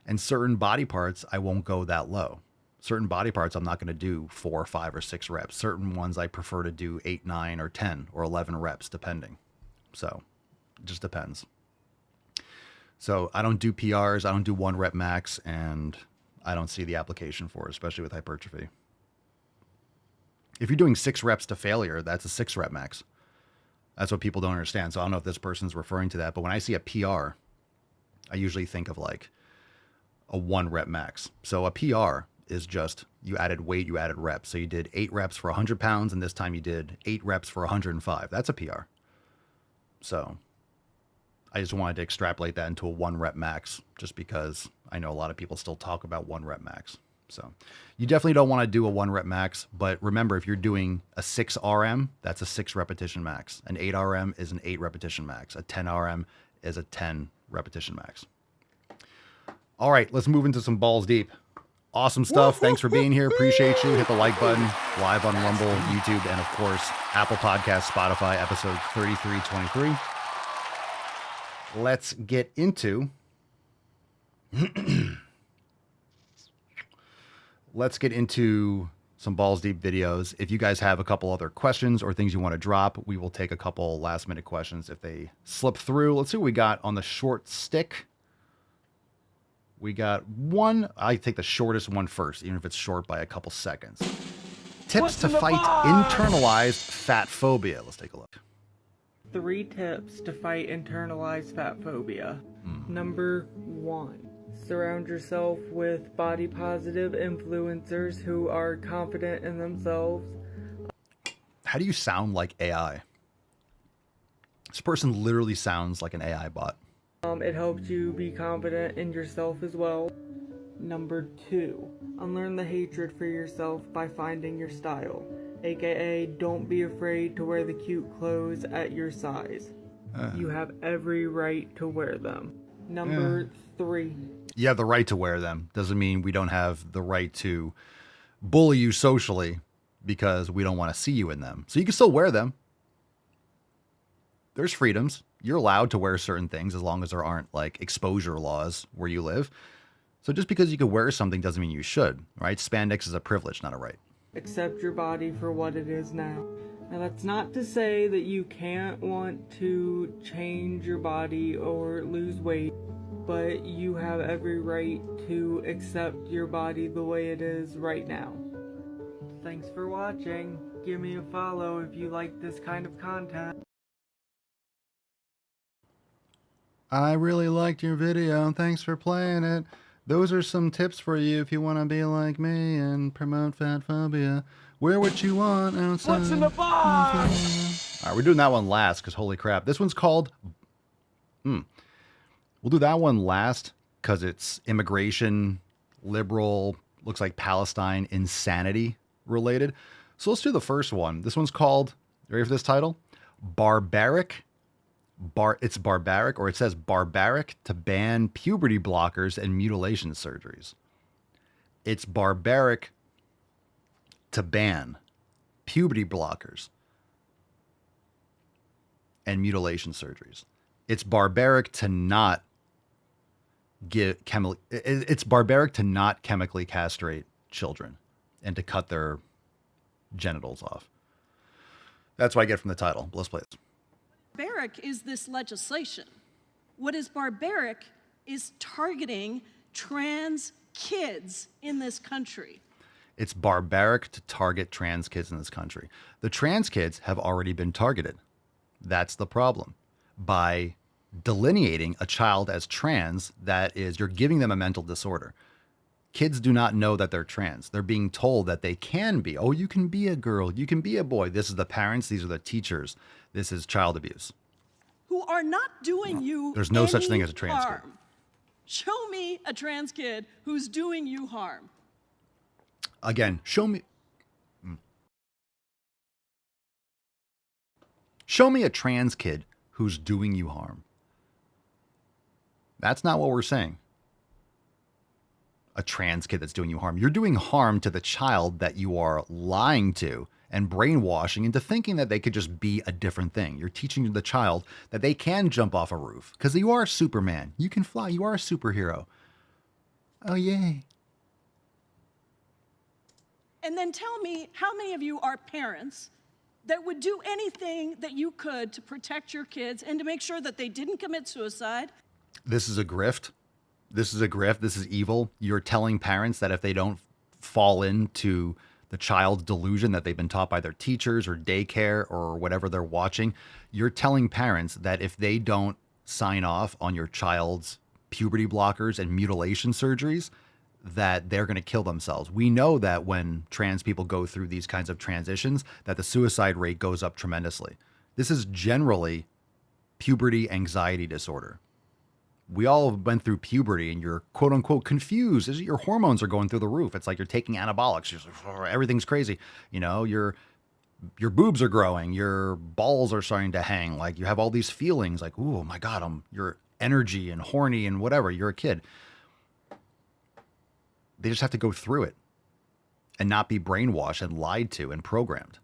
And certain body parts, I won't go that low. Certain body parts, I'm not going to do 4, 5, or 6 reps. Certain ones I prefer to do 8, 9, or 10, or 11 reps depending. So it just depends. So I don't do PRs. I don't do 1 rep max, and I don't see the application for it, especially with hypertrophy. If you're doing 6 reps to failure, that's a 6 rep max. That's what people don't understand. So I don't know if this person's referring to that, but when I see a PR, I usually think of like a 1 rep max. So a PR is just, you added weight, you added reps. So you did 8 reps for 100 pounds, and this time you did 8 reps for 105. That's a PR. So I just wanted to extrapolate that into a 1 rep max, just because I know a lot of people still talk about 1 rep max. So you definitely don't want to do a 1 rep max, but remember, if you're doing a 6 RM, that's a 6 repetition max. An 8 RM is an 8 repetition max. A 10 RM is a 10 repetition max. All right, let's move into some balls deep. Awesome stuff. Thanks for being here. Appreciate you. Hit the like button, live on Rumble, YouTube, and of course, Apple Podcasts, Spotify, episode 3323. Let's get into some balls deep videos. If you guys have a couple other questions or things you want to drop, we will take a couple last minute questions if they slip through. Let's see what we got on the short stick. We got one. I take the shortest one first, even if it's short by a couple seconds. Tips to fight internalized fat phobia. Let's take a look. 3 tips to fight internalized fat phobia. Number 1. Surround yourself with body positive influencers who are confident in themselves. How do you sound like AI? This person literally sounds like an AI bot. It helps you be confident in yourself as well. Number 2. Unlearn the hatred for yourself by finding your style. AKA, don't be afraid to wear the cute clothes at your size. You have every right to wear them. Number 3. You have the right to wear them. Doesn't mean we don't have the right to bully you socially because we don't want to see you in them. So you can still wear them. There's freedoms. You're allowed to wear certain things as long as there aren't like exposure laws where you live. So just because you could wear something doesn't mean you should, right? Spandex is a privilege, not a right. Accept your body for what it is now. Now that's not to say that you can't want to change your body or lose weight, but you have every right to accept your body the way it is right now. Thanks for watching. Give me a follow if you like this kind of content. I really liked your video. Thanks for playing it. Those are some tips for you if you want to be like me and promote fat phobia. Wear what you want outside. What's in the box? All right, we're doing that one last because holy crap. This one's called... We'll do that one last because it's immigration, liberal, looks like Palestine, insanity related. So let's do the first one. This one's called, you ready for this title? Barbaric. It's barbaric, or it says barbaric to ban puberty blockers and mutilation surgeries. It's barbaric to ban puberty blockers and mutilation surgeries. It's barbaric to not it's barbaric to not chemically castrate children and to cut their genitals off. That's what I get from the title. Let's play this. Barbaric is this legislation. What is barbaric is targeting trans kids in this country. It's barbaric to target trans kids in this country. The trans kids have already been targeted. That's the problem. By delineating a child as trans, that is, you're giving them a mental disorder. Kids do not know that they're trans. They're being told that they can be. Oh, you can be a girl. You can be a boy. This is the parents. These are the teachers. This is child abuse. Who who are not doing you There's no such any thing as a trans kid. harm. Show me a trans kid who's doing you harm. Again, show me a trans kid who's doing you harm. That's not what we're saying. A trans kid that's doing you harm. You're doing harm to the child that you are lying to and brainwashing into thinking that they could just be a different thing. You're teaching the child that they can jump off a roof because you are Superman. You can fly. You are a superhero. Oh, yay. And then tell me how many of you are parents that would do anything that you could to protect your kids and to make sure that they didn't commit suicide. This is a grift. This is a grift. This is evil. You're telling parents that if they don't fall into the child's delusion that they've been taught by their teachers or daycare or whatever they're watching, you're telling parents that if they don't sign off on your child's puberty blockers and mutilation surgeries, that they're going to kill themselves. We know that when trans people go through these kinds of transitions, that the suicide rate goes up tremendously. This is generally puberty anxiety disorder. We all went through puberty and you're quote unquote confused. Your hormones are going through the roof. It's like you're taking anabolics. You're like, everything's crazy. You know, your boobs are growing. Your balls are starting to hang. Like you have all these feelings like, oh my God, you're energy and horny and whatever. You're a kid. They just have to go through it and not be brainwashed and lied to and programmed.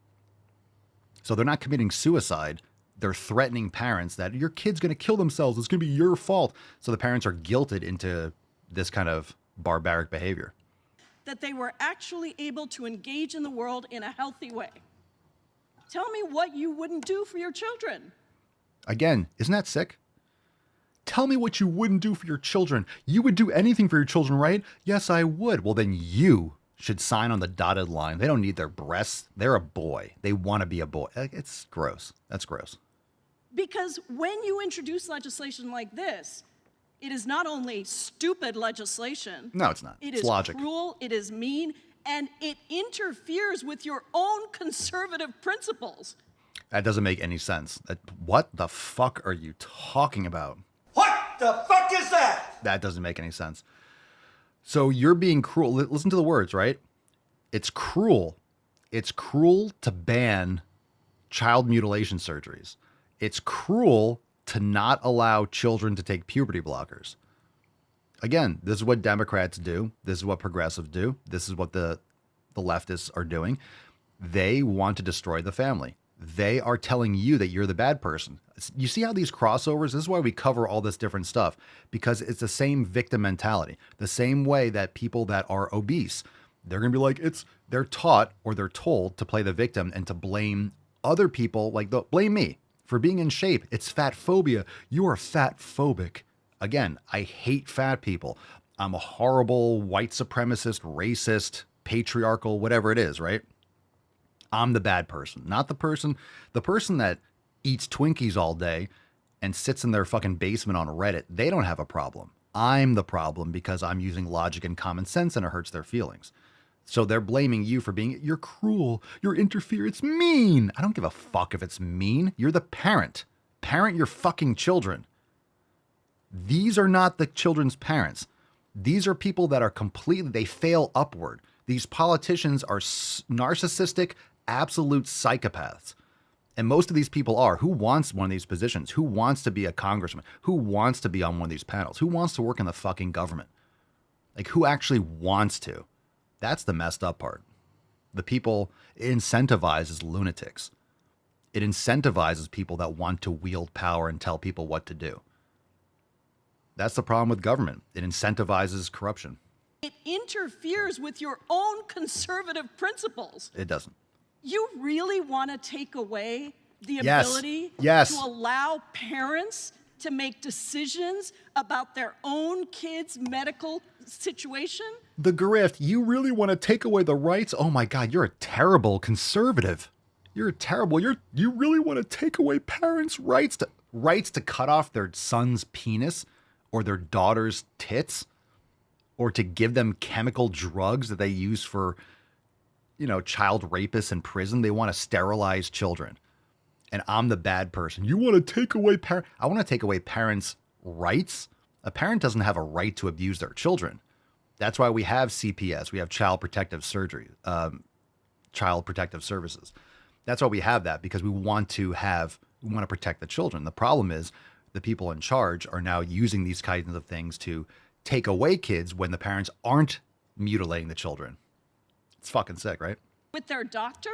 So they're not committing suicide. They're threatening parents that your kid's going to kill themselves. It's going to be your fault. So the parents are guilted into this kind of barbaric behavior. That they were actually able to engage in the world in a healthy way. Tell me what you wouldn't do for your children. Again, isn't that sick? Tell me what you wouldn't do for your children. You would do anything for your children, right? Yes, I would. Well, then you should sign on the dotted line. They don't need their breasts. They're a boy. They want to be a boy. It's gross. That's gross. Because when you introduce legislation like this, it is not only stupid legislation. No, it's not. It It's is logic. cruel, it is mean, and it interferes with your own conservative principles. That doesn't make any sense. What the fuck are you talking about? What the fuck is that? That doesn't make any sense. So you're being cruel. Listen to the words, right? It's cruel. It's cruel to ban child mutilation surgeries. It's cruel to not allow children to take puberty blockers. Again, this is what Democrats do. This is what progressives do. This is what the leftists are doing. They want to destroy the family. They are telling you that you're the bad person. You see how these crossovers, this is why we cover all this different stuff, because it's the same victim mentality. The same way that people that are obese, they're going to be like, they're taught or they're told to play the victim and to blame other people, like blame me for being in shape. It's fat phobia. You are fat phobic. Again, I hate fat people. I'm a horrible white supremacist, racist, patriarchal, whatever it is, right? I'm the bad person, not the person that eats Twinkies all day and sits in their fucking basement on Reddit. They don't have a problem. I'm the problem because I'm using logic and common sense and it hurts their feelings. So they're blaming you for you're cruel, you're it's mean. I don't give a fuck if it's mean. You're the parent. Parent your fucking children. These are not the children's parents. These are people that are they fail upward. These politicians are narcissistic, absolute psychopaths. And most of these people are. Who wants one of these positions? Who wants to be a congressman? Who wants to be on one of these panels? Who wants to work in the fucking government? Like, who actually wants to? That's the messed up part. The people, it incentivizes lunatics. It incentivizes people that want to wield power and tell people what to do. That's the problem with government. It incentivizes corruption. It interferes with your own conservative principles. It doesn't. You really want to take away the Yes. ability Yes. to allow parents to make decisions about their own kids' medical situation? The grift, you really want to take away the rights? Oh my God, you're a terrible conservative. You're terrible. You really want to take away parents' rights to cut off their son's penis or their daughter's tits, or to give them chemical drugs that they use for, child rapists in prison. They want to sterilize children. and I'm the bad person. You want to take away I want to take away parents' rights. A parent doesn't have a right to abuse their children. That's why we have CPS. We have child protective surgery, child protective services. That's why we have that, because we want to protect the children. The problem is the people in charge are now using these kinds of things to take away kids when the parents aren't mutilating the children. It's fucking sick, right? With their doctor?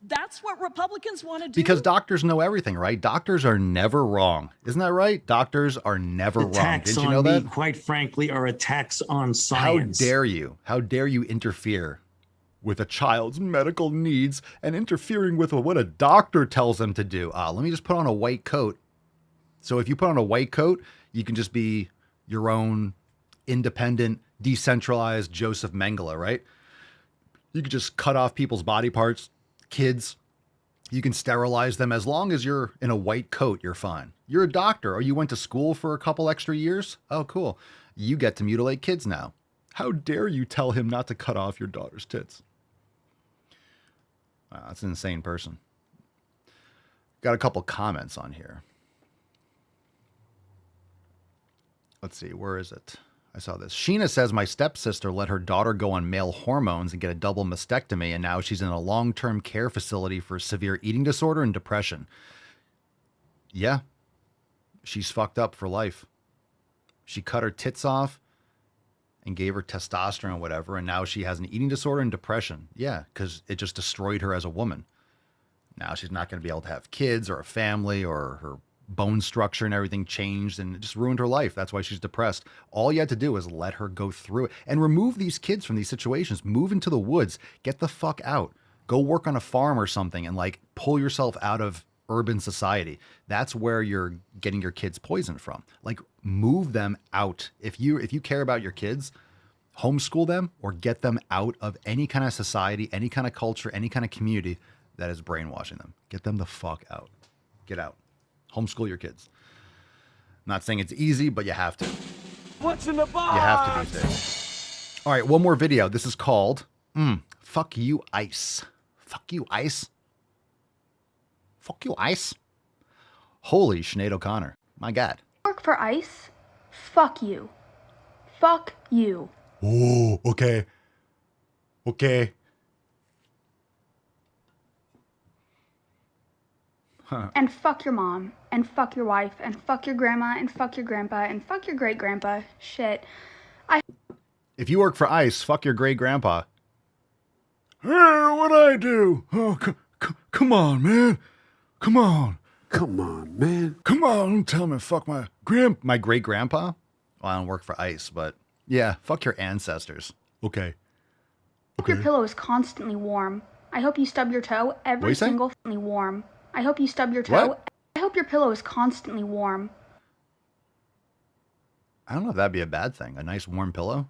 That's what Republicans want to do? Because doctors know everything, right? Doctors are never wrong. Isn't that right? Doctors are never wrong. Didn't you know that? Quite frankly, are attacks on science. How dare you? How dare you interfere with a child's medical needs and interfering with what a doctor tells them to do? Let me just put on a white coat. So if you put on a white coat, you can just be your own independent, decentralized Joseph Mengele, right? You could just cut off people's body parts, kids. You can sterilize them. As long as you're in a white coat, you're fine. You're a doctor, or you went to school for a couple extra years. Oh, cool. You get to mutilate kids now. How dare you tell him not to cut off your daughter's tits? Wow, that's an insane person. Got a couple comments on here. Let's see, where is it? I saw this. Sheena says, my stepsister let her daughter go on male hormones and get a double mastectomy, and now she's in a long-term care facility for severe eating disorder and depression. Yeah. She's fucked up for life. She cut her tits off and gave her testosterone or whatever, and now she has an eating disorder and depression. Yeah, because it just destroyed her as a woman. Now she's not going to be able to have kids or a family, or her bone structure and everything changed, and it just ruined her life. That's why she's depressed. All you had to do is let her go through it and remove these kids from these situations. Move into the woods. Get the fuck out. Go work on a farm or something and like pull yourself out of urban society. That's where you're getting your kids poisoned from. Like, move them out. If you care about your kids, homeschool them or get them out of any kind of society, any kind of culture, any kind of community that is brainwashing them. Get them the fuck out. Get out. Homeschool your kids. I'm not saying it's easy, but you have to. What's in the box? You have to these days. All right, one more video. This is called Fuck You Ice. Fuck you, Ice. Fuck you, Ice. Holy Sinead O'Connor. My God. Work for ICE? Fuck you. Fuck you. Oh, okay. Okay. Huh. And fuck your mom, and fuck your wife, and fuck your grandma, and fuck your grandpa, and fuck your great grandpa. Shit. If you work for ICE, fuck your great grandpa. Hey, what'd I do? Oh, come on, man. Come on. Come on, man. Come on, don't tell me fuck my great grandpa. Well, I don't work for ICE, but yeah, fuck your ancestors. Okay. I hope your pillow is constantly warm. I hope you stub your toe every single warm. I hope you stub your toe. What? I hope your pillow is constantly warm. I don't know if that'd be a bad thing. A nice warm pillow.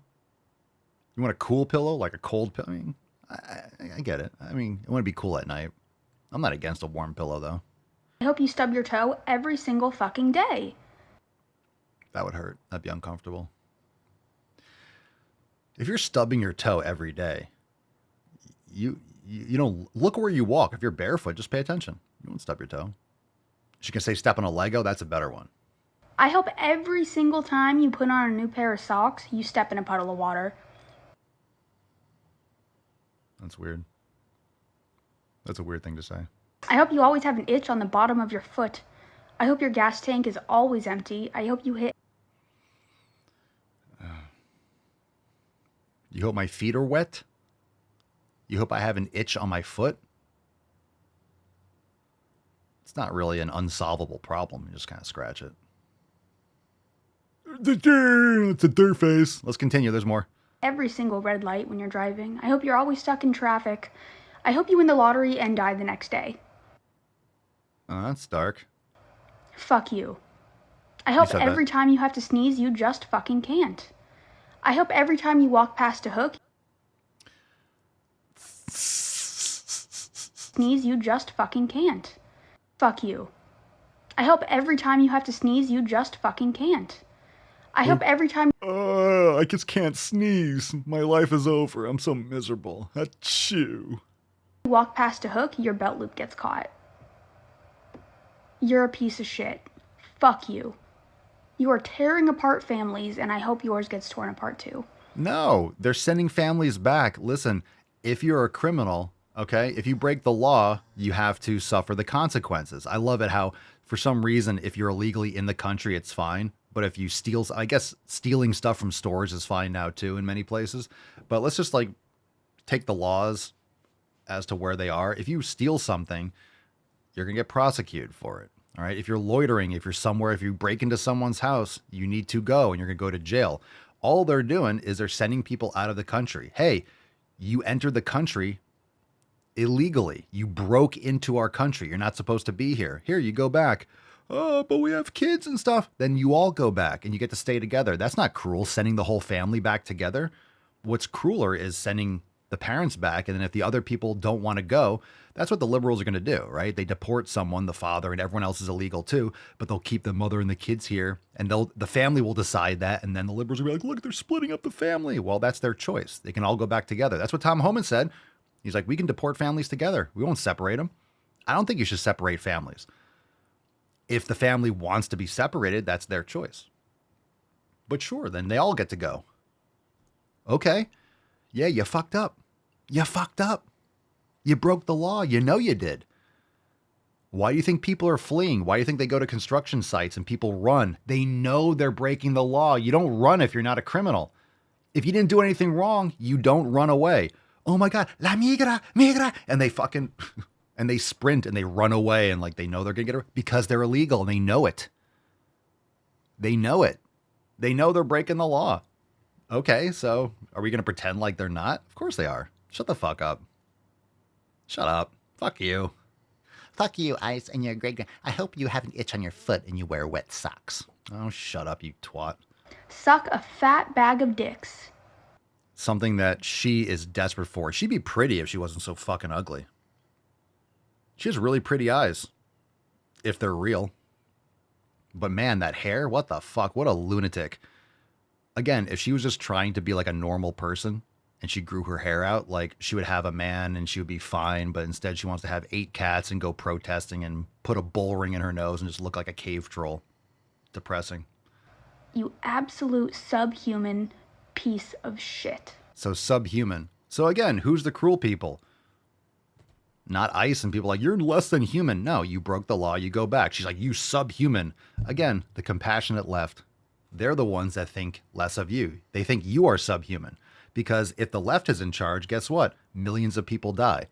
You want a cool pillow, like a cold pillow? I mean, I get it. I mean, I want to be cool at night. I'm not against a warm pillow, though. I hope you stub your toe every single fucking day. That would hurt. That'd be uncomfortable. If you're stubbing your toe every day, you don't look where you walk. If you're barefoot, just pay attention. You won't stub your toe. She can say step on a Lego. That's a better one. I hope every single time you put on a new pair of socks, you step in a puddle of water. That's weird. That's a weird thing to say. I hope you always have an itch on the bottom of your foot. I hope your gas tank is always empty. I hope you hit... You hope my feet are wet? You hope I have an itch on my foot? It's not really an unsolvable problem. You just kind of scratch it. It's a dirt face. Let's continue. There's more. Every single red light when you're driving. I hope you're always stuck in traffic. I hope you win the lottery and die the next day. Oh, that's dark. Fuck you. I hope every time you have to sneeze, you just fucking can't. I hope every time you walk past a hook, sneeze, you just fucking can't. Fuck you. I hope every time you have to sneeze, you just fucking can't. I hope every time... I just can't sneeze. My life is over. I'm so miserable. Achoo. You walk past a hook, your belt loop gets caught. You're a piece of shit. Fuck you. You are tearing apart families, and I hope yours gets torn apart too. No, they're sending families back. Listen, if you're a criminal, okay, if you break the law, you have to suffer the consequences. I love it how, for some reason, if you're illegally in the country, it's fine. But if you steal, I guess stealing stuff from stores is fine now too in many places. But let's just like take the laws as to where they are. If you steal something, you're going to get prosecuted for it. All right. If you're loitering, if you're somewhere, if you break into someone's house, you need to go and you're going to go to jail. All they're doing is they're sending people out of the country. Hey, you entered the country illegally. You broke into our country. You're not supposed to be here. Here, you go back. Oh, but we have kids and stuff. Then you all go back and you get to stay together. That's not cruel, sending the whole family back together. What's crueler is sending the parents back. And then if the other people don't want to go, that's what the liberals are going to do, right? They deport someone, the father, and everyone else is illegal too, but they'll keep the mother and the kids here, and the family will decide that, and then the liberals will be like, look, they're splitting up the family. Well, that's their choice. They can all go back together. That's what Tom Homan said. He's like, we can deport families together. We won't separate them. I don't think you should separate families. If the family wants to be separated, that's their choice. But sure, then they all get to go. Okay. Yeah, you fucked up. You fucked up. You broke the law. You know you did. Why do you think people are fleeing? Why do you think they go to construction sites and people run? They know they're breaking the law. You don't run if you're not a criminal. If you didn't do anything wrong, you don't run away. Oh my God, la migra, migra. And they fucking, and they sprint and they run away and like they know they're going to get it because they're illegal and they know it. They know it. They know they're breaking the law. Okay, so are we going to pretend like they're not? Of course they are. Shut the fuck up. Shut up. Fuck you. Fuck you, Ice, and your great. I hope you have an itch on your foot and you wear wet socks. Oh, shut up, you twat. Suck a fat bag of dicks. Something that she is desperate for. She'd be pretty if she wasn't so fucking ugly. She has really pretty eyes. If they're real. But man, that hair, what the fuck? What a lunatic. Again, if she was just trying to be like a normal person, and she grew her hair out, like she would have a man and she would be fine, but instead she wants to have 8 cats and go protesting and put a bull ring in her nose and just look like a cave troll. Depressing. You absolute subhuman piece of shit. So subhuman. So again, who's the cruel people? Not Ice and people like, you're less than human. No, you broke the law, you go back. She's like, you subhuman. Again, the compassionate left. They're the ones that think less of you. They think you are subhuman. Because if the left is in charge, guess what? Millions of people die.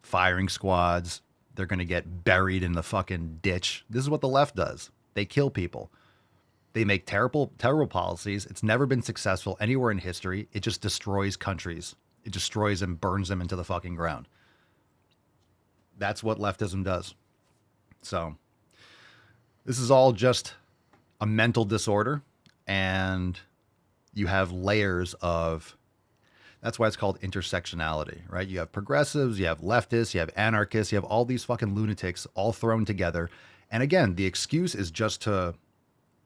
Firing squads. They're going to get buried in the fucking ditch. This is what the left does. They kill people. They make terrible, terrible policies. It's never been successful anywhere in history. It just destroys countries. It destroys and burns them into the fucking ground. That's what leftism does. So this is all just a mental disorder. And you have layers of... That's why it's called intersectionality, right? You have progressives, you have leftists, you have anarchists, you have all these fucking lunatics all thrown together. And again, the excuse is just to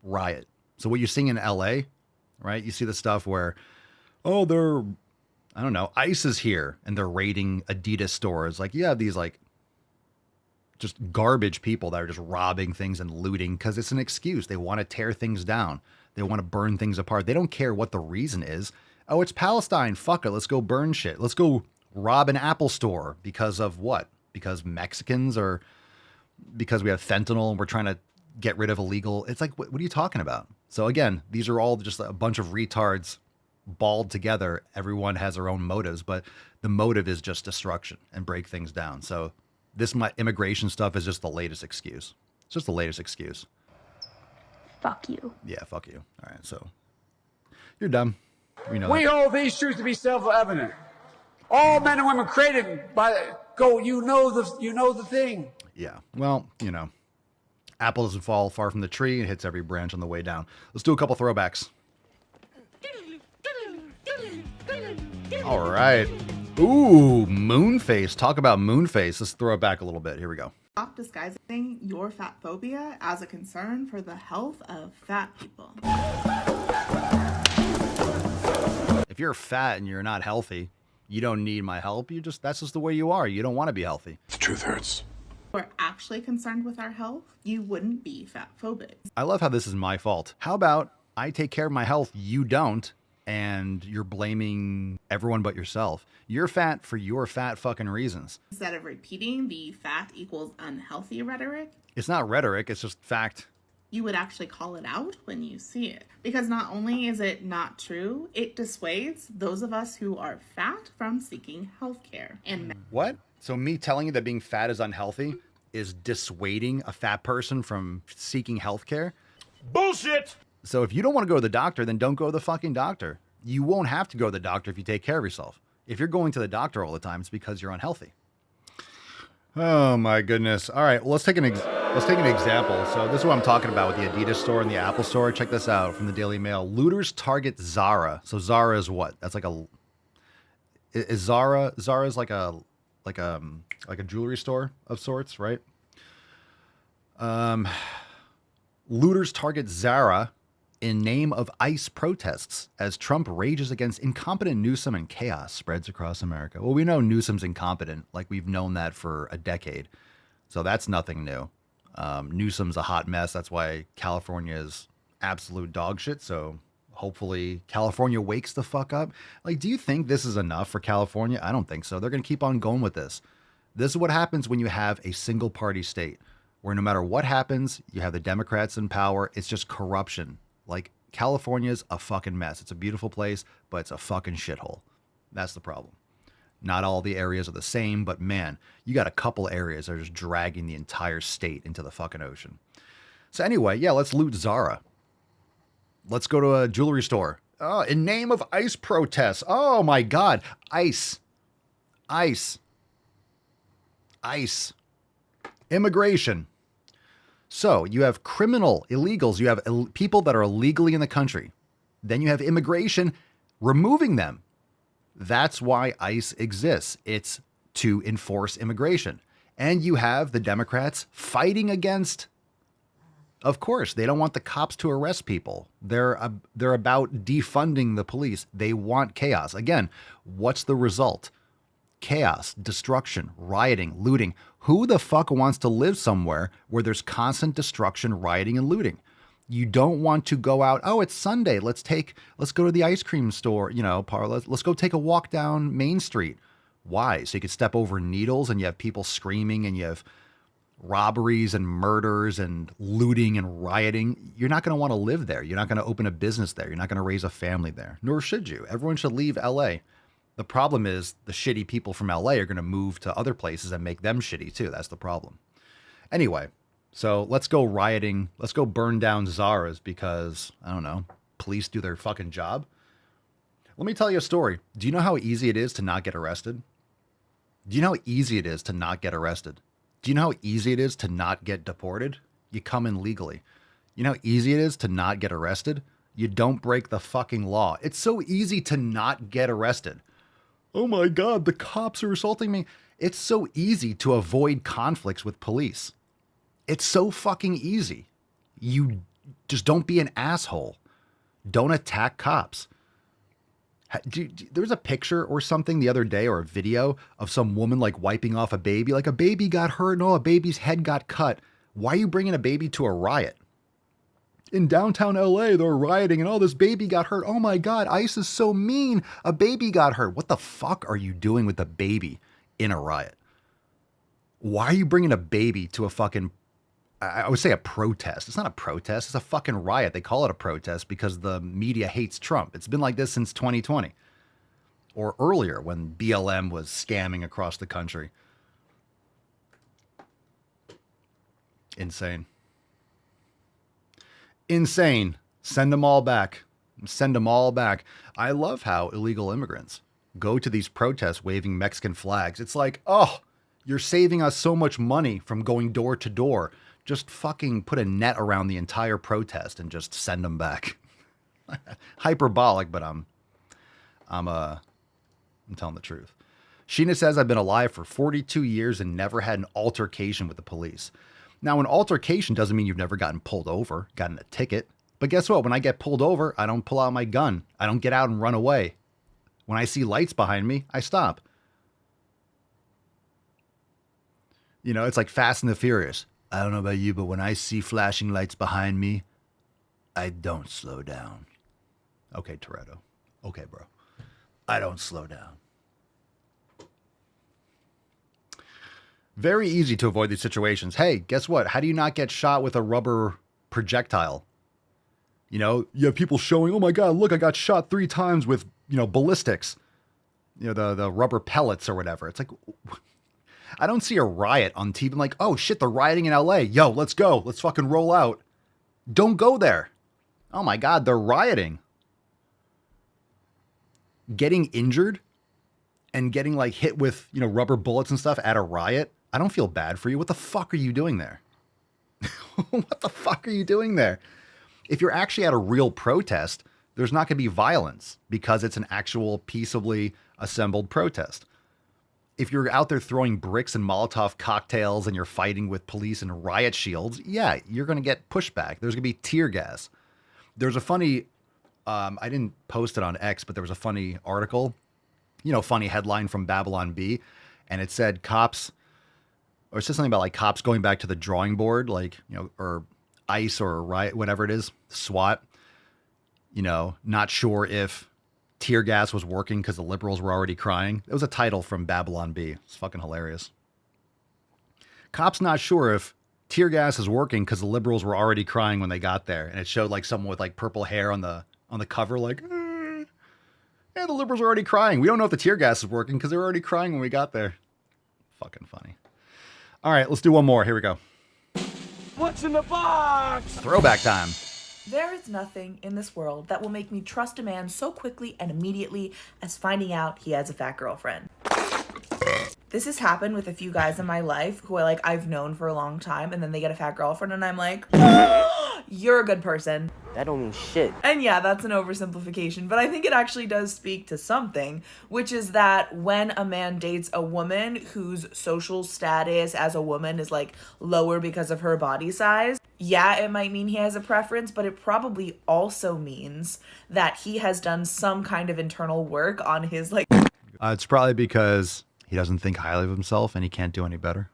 riot. So what you're seeing in LA, right? You see the stuff where, oh, they're, I don't know, ICE is here and they're raiding Adidas stores. Like, you have these like just garbage people that are just robbing things and looting because it's an excuse. They want to tear things down. They want to burn things apart. They don't care what the reason is. Oh, it's Palestine. Fuck it. Let's go burn shit. Let's go rob an Apple store because of what? Because Mexicans or because we have fentanyl and we're trying to get rid of illegal. It's like, what are you talking about? So again, these are all just a bunch of retards balled together. Everyone has their own motives, but the motive is just destruction and break things down. So this immigration stuff is just the latest excuse. It's just the latest excuse. Fuck you. Yeah, fuck you. All right, so you're dumb. We know We that. hold these truths to be self-evident. All men and women created by you know the thing. Yeah. Well, you know, apple doesn't fall far from the tree. It hits every branch on the way down. Let's do a couple throwbacks. All right. Ooh, Moonface. Talk about Moonface. Let's throw it back a little bit. Here we go. Stop disguising your fat phobia as a concern for the health of fat people. If you're fat and you're not healthy, you don't need my help. That's just the way you are. You don't want to be healthy. The truth hurts. We're actually concerned with our health, you wouldn't be fat phobic. I love how this is my fault. How about I take care of my health, you don't, and you're blaming everyone but yourself. You're fat for your fat fucking reasons. Instead of repeating the fat equals unhealthy rhetoric, It's not rhetoric, it's just fact. you would actually call it out when you see it. Because not only is it not true, it dissuades those of us who are fat from seeking healthcare. And What? So me telling you that being fat is unhealthy is dissuading a fat person from seeking healthcare? Bullshit! So if you don't want to go to the doctor, then don't go to the fucking doctor. You won't have to go to the doctor if you take care of yourself. If you're going to the doctor all the time, it's because you're unhealthy. Oh my goodness. All right, well, let's take an example. So this is what I'm talking about with the Adidas store and the Apple store. Check this out from the Daily Mail. Looters target Zara. So Zara is what? That's like a is Zara is like a jewelry store of sorts, right? Looters target Zara in name of ICE protests as Trump rages against incompetent Newsom and chaos spreads across America. Well, we know Newsom's incompetent. Like, we've known that for a decade. So that's nothing new. Newsom's a hot mess. That's why California is absolute dog shit. So hopefully California wakes the fuck up. Like, do you think this is enough for California? I don't think so. They're going to keep on going with this. This is what happens when you have a single party state where no matter what happens, you have the Democrats in power. It's just corruption. Like, California's a fucking mess. It's a beautiful place, but it's a fucking shithole. That's the problem. Not all the areas are the same, but man, you got a couple areas that are just dragging the entire state into the fucking ocean. So anyway, yeah, let's loot Zara. Let's go to a jewelry store. Oh, in name of ICE protests. Oh my God. ICE. Immigration. So you have criminal illegals. You have people that are illegally in the country. Then you have immigration removing them. That's why ICE exists. It's to enforce immigration. And you have the Democrats fighting against, of course, they don't want the cops to arrest people. They're about defunding the police. They want chaos. Again, what's the result? Chaos, destruction, rioting, looting. Who the fuck wants to live somewhere where there's constant destruction, rioting, and looting? You don't want to go out. Oh, it's Sunday. Let's go to the ice cream store. Let's go take a walk down Main Street. Why? So you could step over needles and you have people screaming and you have robberies and murders and looting and rioting. You're not going to want to live there. You're not going to open a business there. You're not going to raise a family there. Nor should you. Everyone should leave LA. The problem is the shitty people from LA are going to move to other places and make them shitty too. That's the problem. Anyway, so let's go rioting. Let's go burn down Zara's because, I don't know, police do their fucking job. Let me tell you a story. Do you know how easy it is to not get arrested? Do you know how easy it is to not get arrested? Do you know how easy it is to not get deported? You come in legally. You know how easy it is to not get arrested? You don't break the fucking law. It's so easy to not get arrested. Oh my God, the cops are assaulting me. It's so easy to avoid conflicts with police. It's so fucking easy. You just don't be an asshole. Don't attack cops. There was a picture or something the other day or a video of some woman like wiping off a baby. Like a baby got hurt. No, a baby's head got cut. Why are you bringing a baby to a riot? In downtown LA, they're rioting and this baby got hurt. Oh my God, ICE is so mean. A baby got hurt. What the fuck are you doing with a baby in a riot? Why are you bringing a baby to a fucking, I would say a protest. It's not a protest. It's a fucking riot. They call it a protest because the media hates Trump. It's been like this since 2020 or earlier when BLM was scamming across the country. Insane. Send them all back. Send them all back. I love how illegal immigrants go to these protests waving Mexican flags. It's like, oh, you're saving us so much money from going door to door. Just fucking put a net around the entire protest and just send them back. Hyperbolic, but I'm telling the truth. Sheena says, I've been alive for 42 years and never had an altercation with the police. Now, an altercation doesn't mean you've never gotten pulled over, gotten a ticket. But guess what? When I get pulled over, I don't pull out my gun. I don't get out and run away. When I see lights behind me, I stop. You know, it's like Fast and the Furious. I don't know about you, but when I see flashing lights behind me, I don't slow down. Okay, Toretto. Okay, bro. I don't slow down. Very easy to avoid these situations. Hey, guess what? How do you not get shot with a rubber projectile? You know, you have people showing, oh my God, look, I got shot 3 times with, you know, ballistics. You know, the rubber pellets or whatever. It's like, I don't see a riot on TV. I'm like, oh shit, they're rioting in LA. Yo, let's go. Let's fucking roll out. Don't go there. Oh my God, they're rioting. Getting injured and getting like hit with, you know, rubber bullets and stuff at a riot. I don't feel bad for you. What the fuck are you doing there? What the fuck are you doing there? If you're actually at a real protest, there's not going to be violence because it's an actual peaceably assembled protest. If you're out there throwing bricks and Molotov cocktails and you're fighting with police and riot shields, yeah, you're going to get pushback. There's going to be tear gas. There's a funny, I didn't post it on X, but there was a funny article, you know, funny headline from Babylon Bee. And it said cops, or it said something about like cops going back to the drawing board, like, you know, or ICE or riot, whatever it is, SWAT, you know, not sure if tear gas was working because the liberals were already crying. It was a title from Babylon Bee. It's fucking hilarious. Cops not sure if tear gas is working because the liberals were already crying when they got there. And it showed like someone with like purple hair on the cover, like, yeah, the liberals are already crying. We don't know if the tear gas is working because they were already crying when we got there. Fucking funny. All right, let's do one more. Here we go. What's in the box? Throwback time. There is nothing in this world that will make me trust a man so quickly and immediately as finding out he has a fat girlfriend. This has happened with a few guys in my life who I've known for a long time, and then they get a fat girlfriend and I'm like, you're a good person. That don't mean shit. And yeah, that's an oversimplification, but I think it actually does speak to something, which is that when a man dates a woman whose social status as a woman is like lower because of her body size, yeah, it might mean he has a preference, but it probably also means that he has done some kind of internal work on his it's probably because he doesn't think highly of himself and he can't do any better.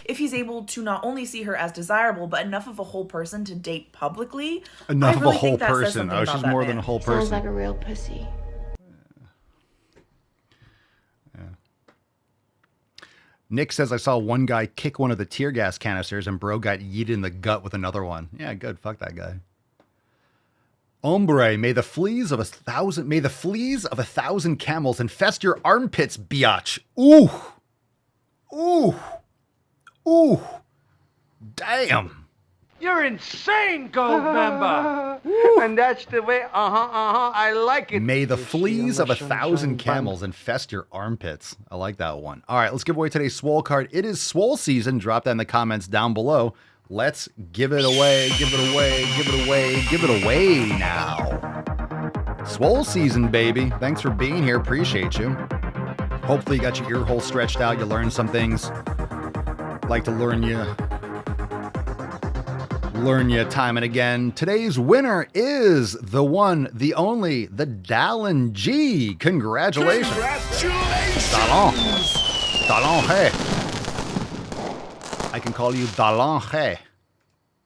If he's able to not only see her as desirable, but enough of a whole person to date publicly. Enough I really of a whole think that says person. something Oh, about she's that more man. than a whole person. Sounds like a real pussy. Nick says, I saw one guy kick one of the tear gas canisters and bro got yeeted in the gut with another one. Yeah, good. Fuck that guy. Hombre, may the fleas of a thousand camels infest your armpits, biatch. Ooh. Ooh. Ooh. Damn. You're insane, gold member. And that's the way, I like it. May the fleas of 1,000 camels infest your armpits. I like that one. All right, let's give away today's Swole card. It is Swole season. Drop that in the comments down below. Let's give it away, give it away, give it away, give it away now. Swole season, baby. Thanks for being here. Appreciate you. Hopefully you got your ear hole stretched out. You learned some things. Like to learn you time and again. Today's winner is the one, the only, the Dallin G. Congratulations. Dallin. Dallin, hey. I can call you Dallin, hey.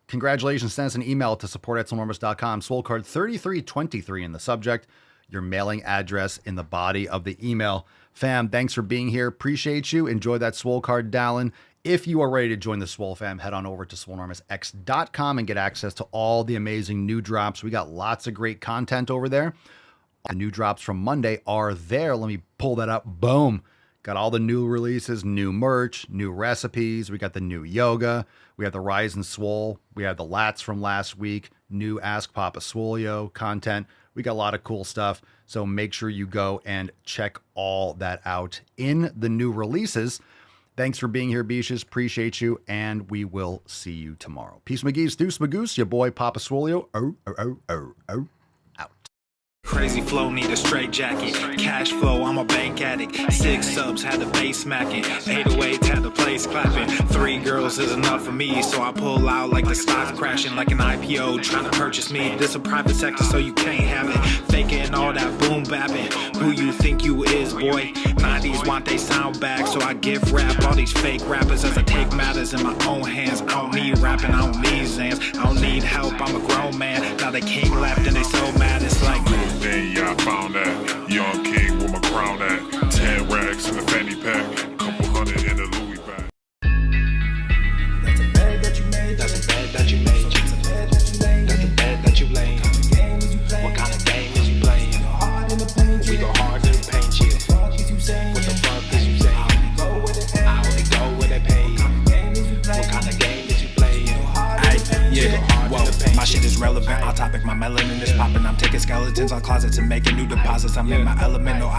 Congratulations. Send us an email to support@swolenormous.com. Swole card 3323 in the subject. Your mailing address in the body of the email. Fam, thanks for being here. Appreciate you. Enjoy that Swole card, Dallin. If you are ready to join the Swole fam, head on over to swolenormousx.com and get access to all the amazing new drops. We got lots of great content over there. The new drops from Monday are there. Let me pull that up. Boom. Got all the new releases, new merch, new recipes. We got the new yoga. We have the Rise and Swole. We have the Lats from last week. New Ask Papa Swolio content. We got a lot of cool stuff. So make sure you go and check all that out in the new releases. Thanks for being here, Beaches. Appreciate you, and we will see you tomorrow. Peace, McGee's, Deuce, Magoose, your boy, Papa Swolio. Out. Crazy flow, need a straight jacket. Cash flow, I'm a bank addict. 6 subs, had the bass smacking. 808s, had the place clapping. 3 girls is enough for me, so I pull out like the stock crashing. Like an IPO, trying to purchase me. This a private sector, so you can't have it. Faking all that boom bapping. Who you think you is, boy? 90s want they sound back, so I give rap all these fake rappers as I take matters in my own hands. I don't need rapping, I don't need Zans, I don't need help, I'm a grown man. Now the king left and they so mad, it's like yeah, I found that young king with my crown at 10 racks in the fanny pack, a couple hundred in the Louis bag. That's a bed that you made. That's a bed that you made. That's a bed that you laid. That's a bed that you laid. What kind of game is you playing? What kind of game is you playing? We go hard in the paint. We go hard in the paint, yeah. What the fuck is you saying? What the fuck is you saying? I only go where they pay. I only go where they pay. What kind of game is you playing? What kind of game is you playing? Yeah, whoa, my shit is relevant, on topic, my melanin is popping. I'm taking skeletons out closets and making new deposits. I'm in my element, no